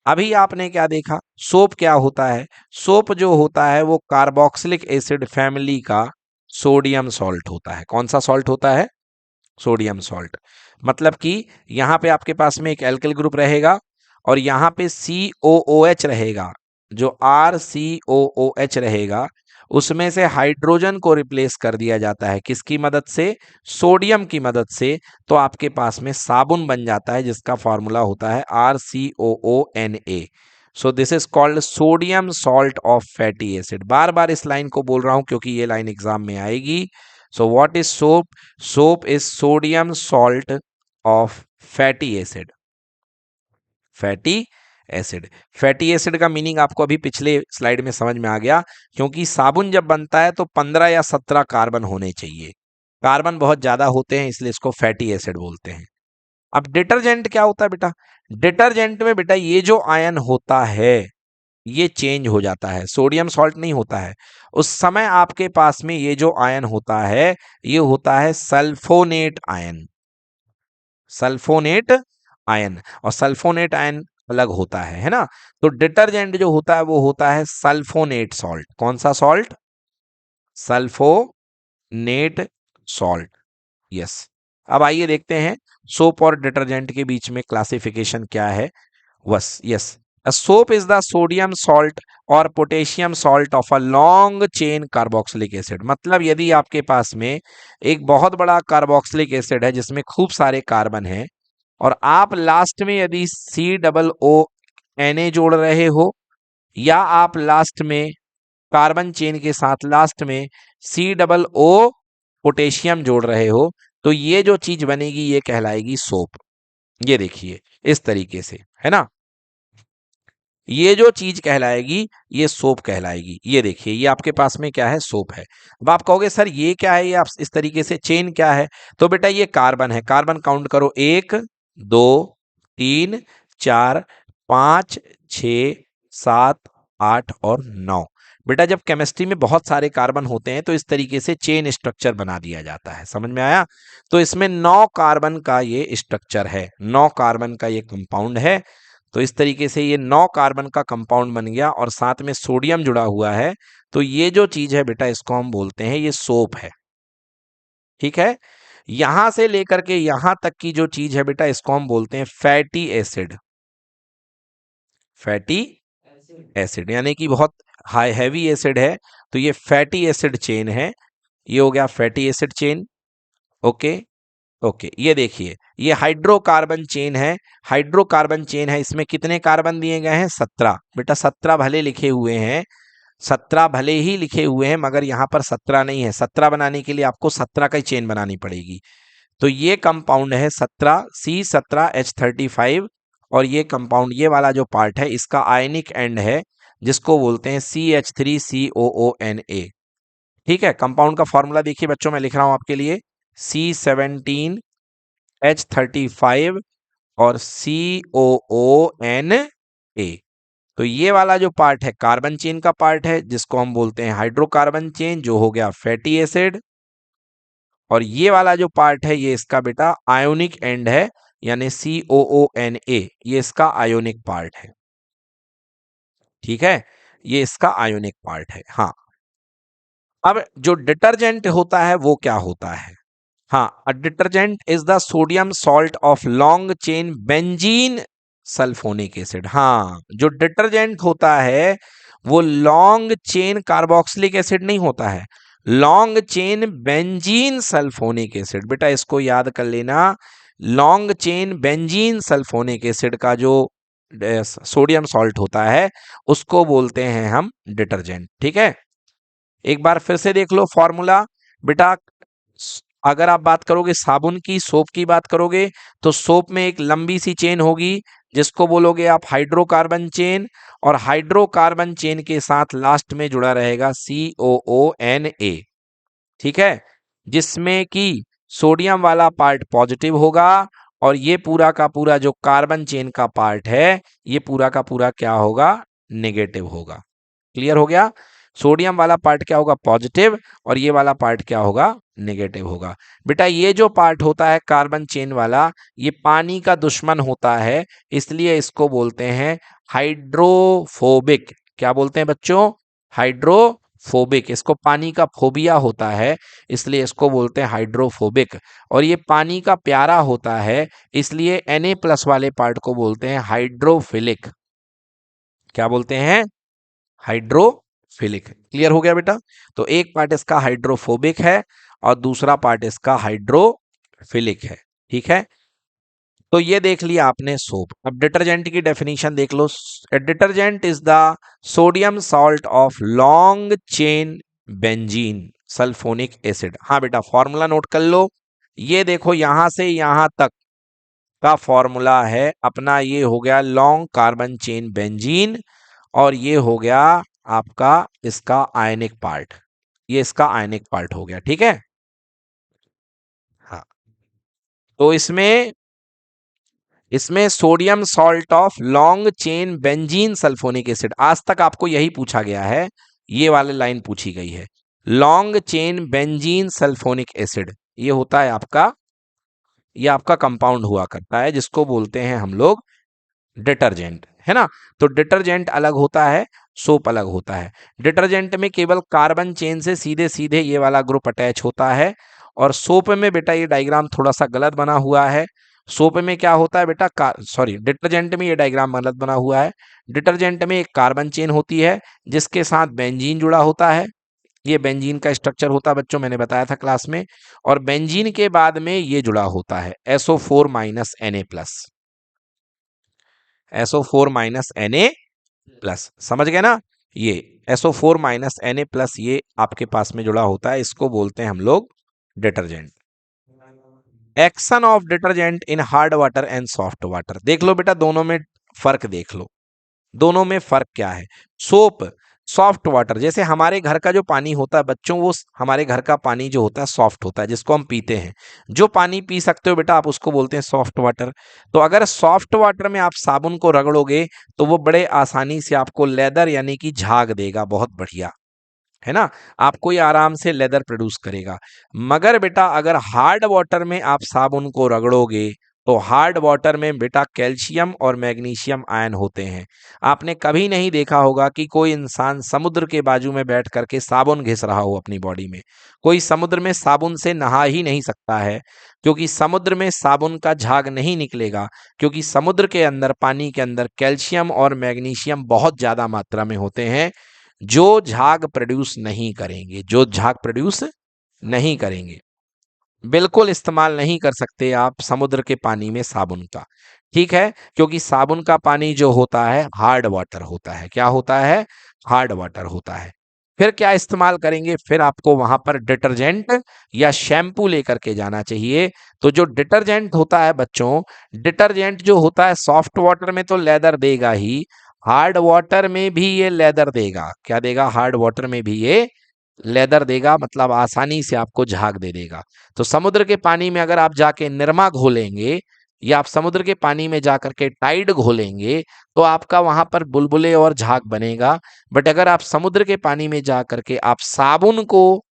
अभी आपने क्या देखा, सोप क्या होता है, सोप जो होता है वो कार्बोक्सिलिक एसिड फैमिली का सोडियम सॉल्ट होता है। कौन सा सॉल्ट होता है, सोडियम सॉल्ट। मतलब कि यहां पे आपके पास में एक एल्किल ग्रुप रहेगा और यहां पे COOH रहेगा, जो RCOOH रहेगा उसमें से हाइड्रोजन को रिप्लेस कर दिया जाता है किसकी मदद से, सोडियम की मदद से। तो आपके पास में साबुन बन जाता है जिसका फॉर्मूला होता है RCOONA। So this is called sodium salt of fatty acid. बार बार इस लाइन को बोल रहा हूं क्योंकि ये लाइन एग्जाम में आएगी। So what is soap, soap is sodium salt of fatty acid, fatty acid. Fatty acid का मीनिंग आपको अभी पिछले स्लाइड में समझ में आ गया, क्योंकि साबुन जब बनता है तो 15 या 17 कार्बन होने चाहिए, कार्बन बहुत ज्यादा होते हैं इसलिए इसको फैटी एसिड बोलते हैं। अब डिटर्जेंट क्या होता है बेटा, डिटर्जेंट में बेटा ये जो आयन होता है ये चेंज हो जाता है, सोडियम सॉल्ट नहीं होता है उस समय। आपके पास में ये जो आयन होता है ये होता है सल्फोनेट आयन, सल्फोनेट आयन। और सल्फोनेट आयन अलग होता है ना? तो डिटर्जेंट जो होता है वो होता है सल्फोनेट सॉल्ट। कौन सा सॉल्ट, सल्फोनेट सॉल्ट। यस। अब आइए देखते हैं सोप और डिटर्जेंट के बीच में क्लासिफिकेशन क्या है। बस yes, a soap is the sodium salt और potassium salt of a long chain carboxylic acid. मतलब यदि आपके पास में एक बहुत बड़ा कार्बोक्सिलिक एसिड है जिसमें खूब सारे कार्बन हैं और आप लास्ट में यदि COONA जोड़ रहे हो या आप लास्ट में कार्बन चेन के साथ लास्ट में COO पोटेशियम जोड़ रहे हो तो ये जो चीज बनेगी ये कहलाएगी सोप। ये देखिए इस तरीके से, है ना? ये जो चीज कहलाएगी ये सोप कहलाएगी। ये देखिए ये आपके पास में क्या है, सोप है। अब आप कहोगे सर ये क्या है, ये आप इस तरीके से चेन क्या है, तो बेटा ये कार्बन है। कार्बन काउंट करो, 1 2 3 4 5 6 7 8 और 9। बेटा जब केमिस्ट्री में बहुत सारे कार्बन होते हैं तो इस तरीके से चेन स्ट्रक्चर बना दिया जाता है, समझ में आया? तो इसमें 9 कार्बन का ये स्ट्रक्चर है, 9 कार्बन का ये कंपाउंड है। तो इस तरीके से ये 9 कार्बन का कंपाउंड बन गया और साथ में सोडियम जुड़ा हुआ है। तो ये जो चीज है बेटा इसको हम बोलते हैं ये सोप है। ठीक है, यहां से लेकर के यहां तक की जो चीज है बेटा इसको हम बोलते हैं फैटी एसिड। फैटी एसिड यानी कि बहुत हाई हैवी एसिड है, तो ये फैटी एसिड चेन है। ये हो गया fatty acid chain. Okay, okay, ये देखिए ये हाइड्रोकार्बन चेन है। हाइड्रोकार्बन चेन है, इसमें कितने कार्बन दिए गए हैं? 17। बेटा 17 भले लिखे हुए हैं, 17 भले ही लिखे हुए हैं, मगर यहां पर 17 नहीं है। 17 बनाने के लिए आपको 17 का ही चेन बनानी पड़ेगी। तो ये कंपाउंड है 17 C17H35। और ये कंपाउंड ये वाला जो पार्ट है इसका आयनिक एंड है, जिसको बोलते हैं CH3COONA। ठीक है, कंपाउंड का फॉर्मूला देखिए बच्चों, मैं लिख रहा हूं आपके लिए, C17H35 और COONA। तो ये वाला जो पार्ट है कार्बन चेन का पार्ट है, जिसको हम बोलते हैं हाइड्रोकार्बन चेन, जो हो गया फैटी एसिड। और ये वाला जो पार्ट है ये इसका बेटा आयोनिक एंड है, यानी COONA, ये इसका आयोनिक पार्ट है। ठीक है, ये इसका आयोनिक पार्ट है। हाँ, अब जो डिटर्जेंट होता है वो क्या होता है? हाँ, a detergent is the sodium salt of long chain benzene sulphonic acid. हाँ, जो डिटर्जेंट होता है वो लॉन्ग चेन कार्बोक्सिलिक एसिड नहीं होता है, long chain benzene sulphonic acid. बेटा इसको याद कर लेना, long chain benzene sulphonic acid का जो सोडियम सॉल्ट होता है उसको बोलते हैं हम डिटर्जेंट। ठीक है, एक बार फिर से देख लो फॉर्मूला। बेटा अगर आप बात करोगे साबुन की, सोप की बात करोगे, तो सोप में एक लंबी सी चेन होगी जिसको बोलोगे आप हाइड्रोकार्बन चेन, और हाइड्रोकार्बन चेन के साथ लास्ट में जुड़ा रहेगा COONA। ठीक है, जिसमें कि सोडियम वाला पार्ट पॉजिटिव होगा, और ये पूरा का पूरा जो कार्बन चेन का पार्ट है ये पूरा का पूरा क्या होगा? नेगेटिव होगा। क्लियर हो गया? सोडियम वाला पार्ट क्या होगा? पॉजिटिव, और ये वाला पार्ट क्या होगा? नेगेटिव होगा। बेटा ये जो पार्ट होता है कार्बन चेन वाला, ये पानी का दुश्मन होता है, इसलिए इसको बोलते हैं हाइड्रोफोबिक। क्या बोलते हैं बच्चों? हाइड्रोफोबिक। इसको पानी का फोबिया होता है, इसलिए इसको बोलते हैं हाइड्रोफोबिक। और ये पानी का प्यारा होता है, इसलिए Na+ वाले पार्ट को बोलते हैं हाइड्रोफिलिक। क्या बोलते हैं? हाइड्रोफिलिक। क्लियर हो गया बेटा? तो एक पार्ट इसका हाइड्रोफोबिक है और दूसरा पार्ट इसका हाइड्रोफिलिक है। ठीक है, तो ये देख लिया आपने सोप। अब डिटर्जेंट की डेफिनेशन देख लो। Detergent is the sodium salt of long chain benzene sulphonic acid. हाँ बेटा, फॉर्मूला नोट कर लो। ये देखो यहां से यहां तक का फॉर्मूला है अपना, ये हो गया लॉन्ग कार्बन चेन बेंजीन, और ये हो गया आपका इसका आयनिक पार्ट। ये इसका आयनिक पार्ट हो गया। ठीक है, हाँ, तो इसमें इसमें sodium salt of long chain benzene sulphonic acid, आज तक आपको यही पूछा गया है, ये वाली लाइन पूछी गई है। Long chain benzene sulphonic acid ये होता है आपका, ये आपका कंपाउंड हुआ करता है, जिसको बोलते हैं हम लोग डिटर्जेंट, है ना। तो डिटर्जेंट अलग होता है, सोप अलग होता है। डिटर्जेंट में केवल कार्बन चेन से सीधे सीधे ये वाला ग्रुप अटैच होता है, और सोप में बेटा ये डायग्राम थोड़ा सा गलत बना हुआ है। सोप में क्या होता है बेटा, सॉरी, डिटर्जेंट में ये डायग्राम गलत बना हुआ है। डिटर्जेंट में एक कार्बन चेन होती है जिसके साथ बेंजीन जुड़ा होता है। ये बेंजीन का स्ट्रक्चर होता है बच्चों, मैंने बताया था क्लास में। और बेंजीन के बाद में ये जुड़ा होता है SO4 - Na+। SO4 - Na+, समझ गए ना? ये SO4 - Na+, ये आपके पास में जुड़ा होता है, इसको बोलते हैं हम लोग detergent. Action of detergent in hard water and soft water, देख लो बेटा, दोनों में फर्क देख लो। दोनों में फर्क क्या है? सोप सॉफ्ट वाटर, जैसे हमारे घर का जो पानी होता है बच्चों, वो हमारे घर का पानी जो होता है सॉफ्ट होता है, जिसको हम पीते हैं। जो पानी पी सकते हो बेटा आप उसको बोलते हैं सॉफ्ट वाटर। तो अगर सॉफ्ट वाटर में आप साबुन को रगड़ोगे तो वो बड़े आसानी से आपको लेदर यानी कि झाग देगा, बहुत बढ़िया, है ना। आपको ये आराम से लेदर प्रोड्यूस करेगा। मगर बेटा अगर हार्ड वाटर में आप साबुन को रगड़ोगे तो हार्ड वाटर में बेटा कैल्शियम और मैग्नीशियम आयन होते हैं। आपने कभी नहीं देखा होगा कि कोई इंसान समुद्र के बाजू में बैठ करके साबुन घिस रहा हो अपनी बॉडी में। कोई समुद्र में साबुन से नहा ही नहीं सकता है, क्योंकि समुद्र में साबुन का झाग नहीं निकलेगा, क्योंकि समुद्र के अंदर, पानी के अंदर कैल्शियम और मैग्नीशियम बहुत ज्यादा मात्रा में होते हैं, जो झाग प्रोड्यूस नहीं करेंगे, जो झाग प्रोड्यूस नहीं करेंगे। बिल्कुल इस्तेमाल नहीं कर सकते आप समुद्र के पानी में साबुन का। ठीक है, क्योंकि साबुन का पानी जो होता है हार्ड वाटर होता है। क्या होता है? हार्ड वाटर होता है। फिर क्या इस्तेमाल करेंगे? फिर आपको वहां पर डिटर्जेंट या शैम्पू लेकर के जाना चाहिए। तो जो डिटर्जेंट होता है बच्चों, डिटर्जेंट जो होता है सॉफ्ट वाटर में तो लेदर देगा ही, हार्ड वाटर में भी ये लेदर देगा। क्या देगा? हार्ड वाटर में भी ये लेदर देगा, मतलब आसानी से आपको झाग दे देगा। तो समुद्र के पानी में अगर आप जाके निरमा घोलेंगे, या आप समुद्र के पानी में जाकर के टाइड घोलेंगे, तो आपका वहां पर बुलबुले और झाग बनेगा। बट अगर आप समुद्र के पानी में जा करके आप साबुन को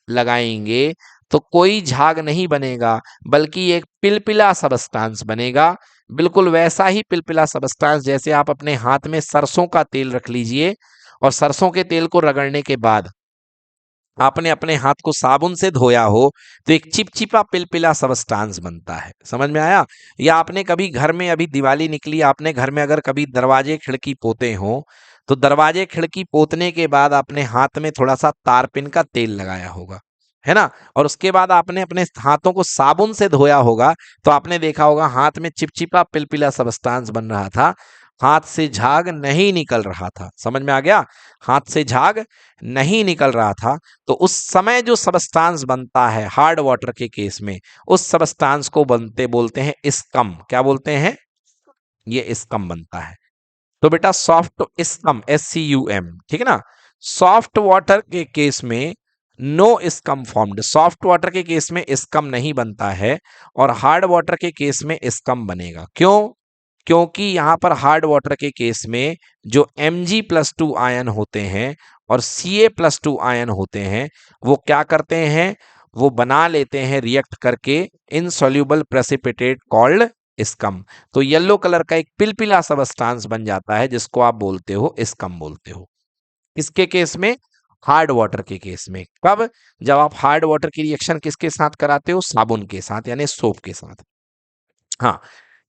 लगाएंगे, तो कोई झाग नहीं बनेगा, बल्कि एक पिलपिला सबस्टांस बनेगा। बिल्कुल वैसा ही पिलपिला सबस्टांस जैसे आप अपने हाथ में सरसों का तेल रख लीजिए, और सरसों के तेल को रगड़ने के बाद आपने अपने हाथ को साबुन से धोया हो, तो एक चिपचिपा पिलपिला सबस्टांस बनता है। समझ में आया? या आपने कभी घर में, अभी दिवाली निकली, आपने घर में अगर कभी दरवाजे खिड़की पोते हो, तो दरवाजे खिड़की पोतने के बाद आपने हाथ में थोड़ा सा तारपिन का तेल लगाया होगा, है ना? और उसके बाद आपने अपने हाथों को साबुन से धोया होगा, तो आपने देखा होगा हाथ में चिपचिपा पिलपिला सबस्टांस बन रहा था, हाथ से झाग नहीं निकल रहा था। समझ में आ गया? हाथ से झाग नहीं निकल रहा था। तो उस समय जो सबस्टांस बनता है हार्ड वाटर के केस में, उस सबस्टांस को बनते बोलते हैं स्कम। क्या बोलते हैं? ये स्कम बनता है। तो बेटा सॉफ्ट स्कम, SCUM, ठीक है ना? सॉफ्ट वाटर के केस में no scum formed, soft water के केस में स्कम नहीं बनता है, और हार्ड वाटर के केस में स्कम बनेगा। क्यों? क्योंकि यहां पर हार्ड वाटर के केस में जो Mg+2 आयन होते हैं और Ca+2 आयन होते हैं, वो क्या करते हैं? वो बना लेते हैं रिएक्ट करके इनसॉल्युबल प्रेसिपिटेट कॉल्ड स्कम। तो येलो कलर का एक पिलपिला सबस्टांस बन जाता है, जिसको आप बोलते हो स्कम बोलते हो। किसके केस में? हार्ड वाटर के केस में। कब? जब आप हार्ड वाटर की रिएक्शन किसके साथ कराते हो? साबुन के साथ, यानी सोप के साथ। हाँ,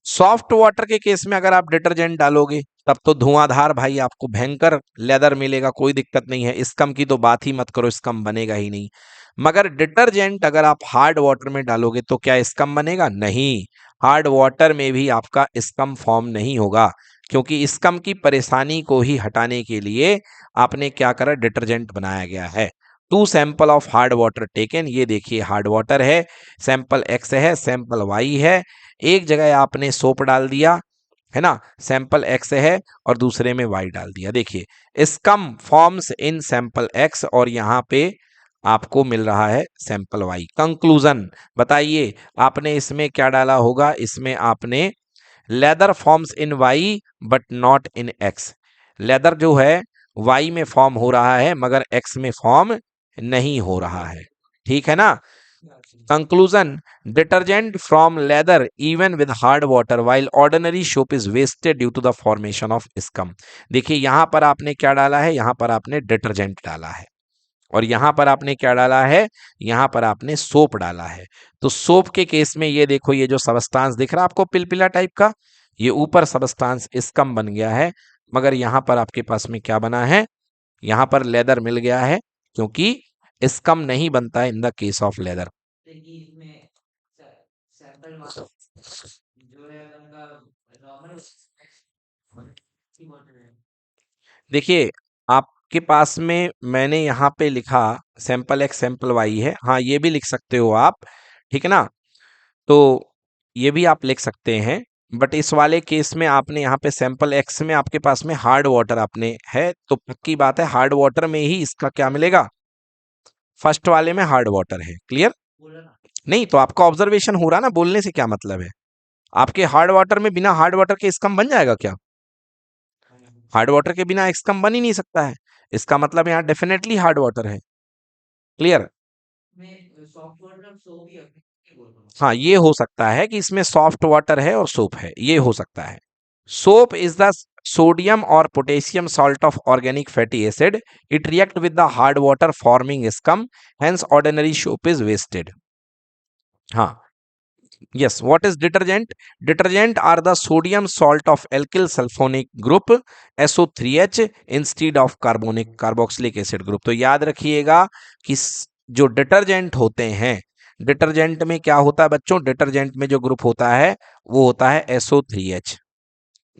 सॉफ्ट वाटर के केस में अगर आप डिटर्जेंट डालोगे, तब तो धुआंधार भाई आपको भयंकर लेदर मिलेगा, कोई दिक्कत नहीं है। स्कम की तो बात ही मत करो, स्कम बनेगा ही नहीं। मगर डिटर्जेंट अगर आप हार्ड वाटर में डालोगे, तो क्या स्कम बनेगा? नहीं, हार्ड वाटर में भी आपका स्कम फॉर्म नहीं होगा, क्योंकि स्कम की परेशानी को ही हटाने के लिए आपने क्या करा? डिटर्जेंट बनाया गया है। Two sample of hard water taken, ये देखिए हार्ड वाटर है, सैंपल X है, सैंपल Y है। एक जगह आपने सोप डाल दिया, है ना, सैंपल X है, और दूसरे में Y डाल दिया। देखिए scum forms in sample X, और यहाँ पे आपको मिल रहा है सैंपल Y। कंक्लूजन बताइए, आपने इसमें क्या डाला होगा? इसमें आपने leather forms in Y but not in X। Leather जो है Y में फॉर्म हो रहा है, मगर X में फॉर्म नहीं हो रहा है। ठीक है ना? Conclusion: detergent from leather even with hard water while ordinary soap is wasted due to the formation of scum। देखिए यहां पर आपने क्या डाला है? यहां पर आपने डिटर्जेंट डाला है, और यहां पर आपने क्या डाला है? यहां पर आपने सोप डाला है। तो सोप के केस में ये देखो, ये जो सबस्टांस दिख रहा है आपको पिलपिला टाइप का, ये ऊपर सबस्टांस स्कम बन गया है, मगर यहां पर आपके पास में क्या बना है? यहां पर लेदर मिल गया है, क्योंकि स्कम नहीं बनता है in the case of leather. देखिए आपके पास में मैंने यहाँ पे लिखा सैंपल X सैंपल Y है, हाँ ये भी लिख सकते हो आप, ठीक है ना? तो ये भी आप लिख सकते हैं, बट इस वाले केस में आपने यहाँ पे सैंपल X में आपके पास में हार्ड वाटर आपने है, तो पक्की बात है हार्ड वाटर में ही इसका क्या मिलेगा? फर्स्ट वाले में हार्ड वाटर है। क्लियर? नहीं तो आपका ऑब्जर्वेशन हो रहा ना, बोलने से क्या मतलब है? आपके हार्ड वाटर में बिना हार्ड वाटर के स्कम बन जाएगा क्या? हार्ड वाटर के बिना स्कम बन ही नहीं सकता है। इसका मतलब यहाँ डेफिनेटली हार्ड वाटर है। क्लियर? हाँ, ये हो सकता है कि इसमें सॉफ्ट वाटर है और सोप है, ये हो सकता है। Soap is the sodium or potassium salt of organic fatty acid. It react with the hard water forming scum. Hence, ordinary soap is wasted. हाँ, yes. What is detergent? Detergent are the sodium salt of alkyl sulfonic group SO3H instead of carbonic carboxylic acid group. तो याद रखिएगा कि जो detergent होते हैं, detergent में क्या होता है बच्चों? डिटर्जेंट में जो ग्रुप होता है वो होता है SO3H।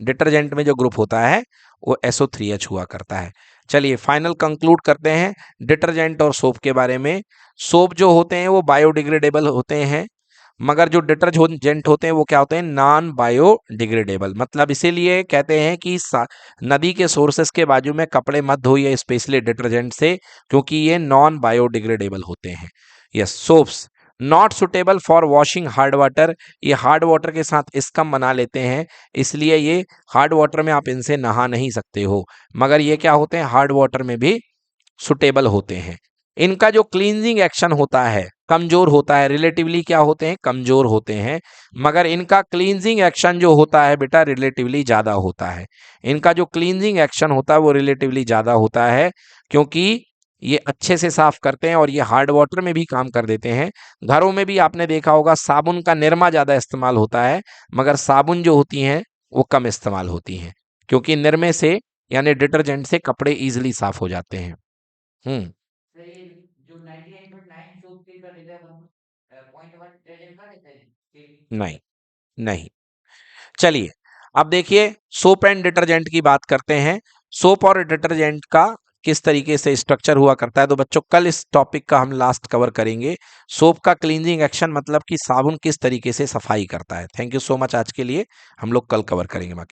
डिटर्जेंट में जो ग्रुप होता है वो SO3H हुआ करता है। चलिए फाइनल कंक्लूड करते हैं डिटर्जेंट और सोप के बारे में। सोप जो होते हैं वो बायोडिग्रेडेबल होते हैं, मगर जो डिटर्जेंट होते हैं वो क्या होते हैं? Non biodegradable. मतलब इसीलिए कहते हैं कि नदी के सोर्सेस के बाजू में कपड़े मत धोइए स्पेशली डिटर्जेंट से, क्योंकि ये नॉन बायोडिग्रेडेबल होते हैं। Yes, soaps not suitable for washing hard water. ये हार्ड वाटर के साथ स्कम बना लेते हैं, इसलिए ये हार्ड वाटर में आप इनसे नहा नहीं सकते हो, मगर ये क्या होते हैं? हार्ड वाटर में भी सुटेबल होते हैं। इनका जो क्लींजिंग एक्शन होता है कमजोर होता है, रिलेटिवली क्या होते हैं? कमजोर होते हैं, मगर इनका क्लींजिंग एक्शन जो होता है बेटा रिलेटिवली ज्यादा होता है। इनका जो क्लींजिंग एक्शन होता है वो रिलेटिवली ज्यादा होता है, क्योंकि ये अच्छे से साफ करते हैं और ये हार्ड वाटर में भी काम कर देते हैं। घरों में भी आपने देखा होगा साबुन का निरमा ज्यादा इस्तेमाल होता है, मगर साबुन जो होती हैं वो कम इस्तेमाल होती हैं, क्योंकि निरमे से यानी डिटर्जेंट से कपड़े इजीली साफ हो जाते हैं। हम्म। नहीं, नहीं। चलिए अब देखिए सोप एंड डिटर्जेंट की बात करते हैं। सोप और डिटर्जेंट का किस तरीके से स्ट्रक्चर हुआ करता है, तो बच्चों कल इस टॉपिक का हम लास्ट कवर करेंगे। सोप का क्लींजिंग एक्शन मतलब कि साबुन किस तरीके से सफाई करता है। थैंक यू सो मच, आज के लिए हम लोग कल कवर करेंगे बाकी।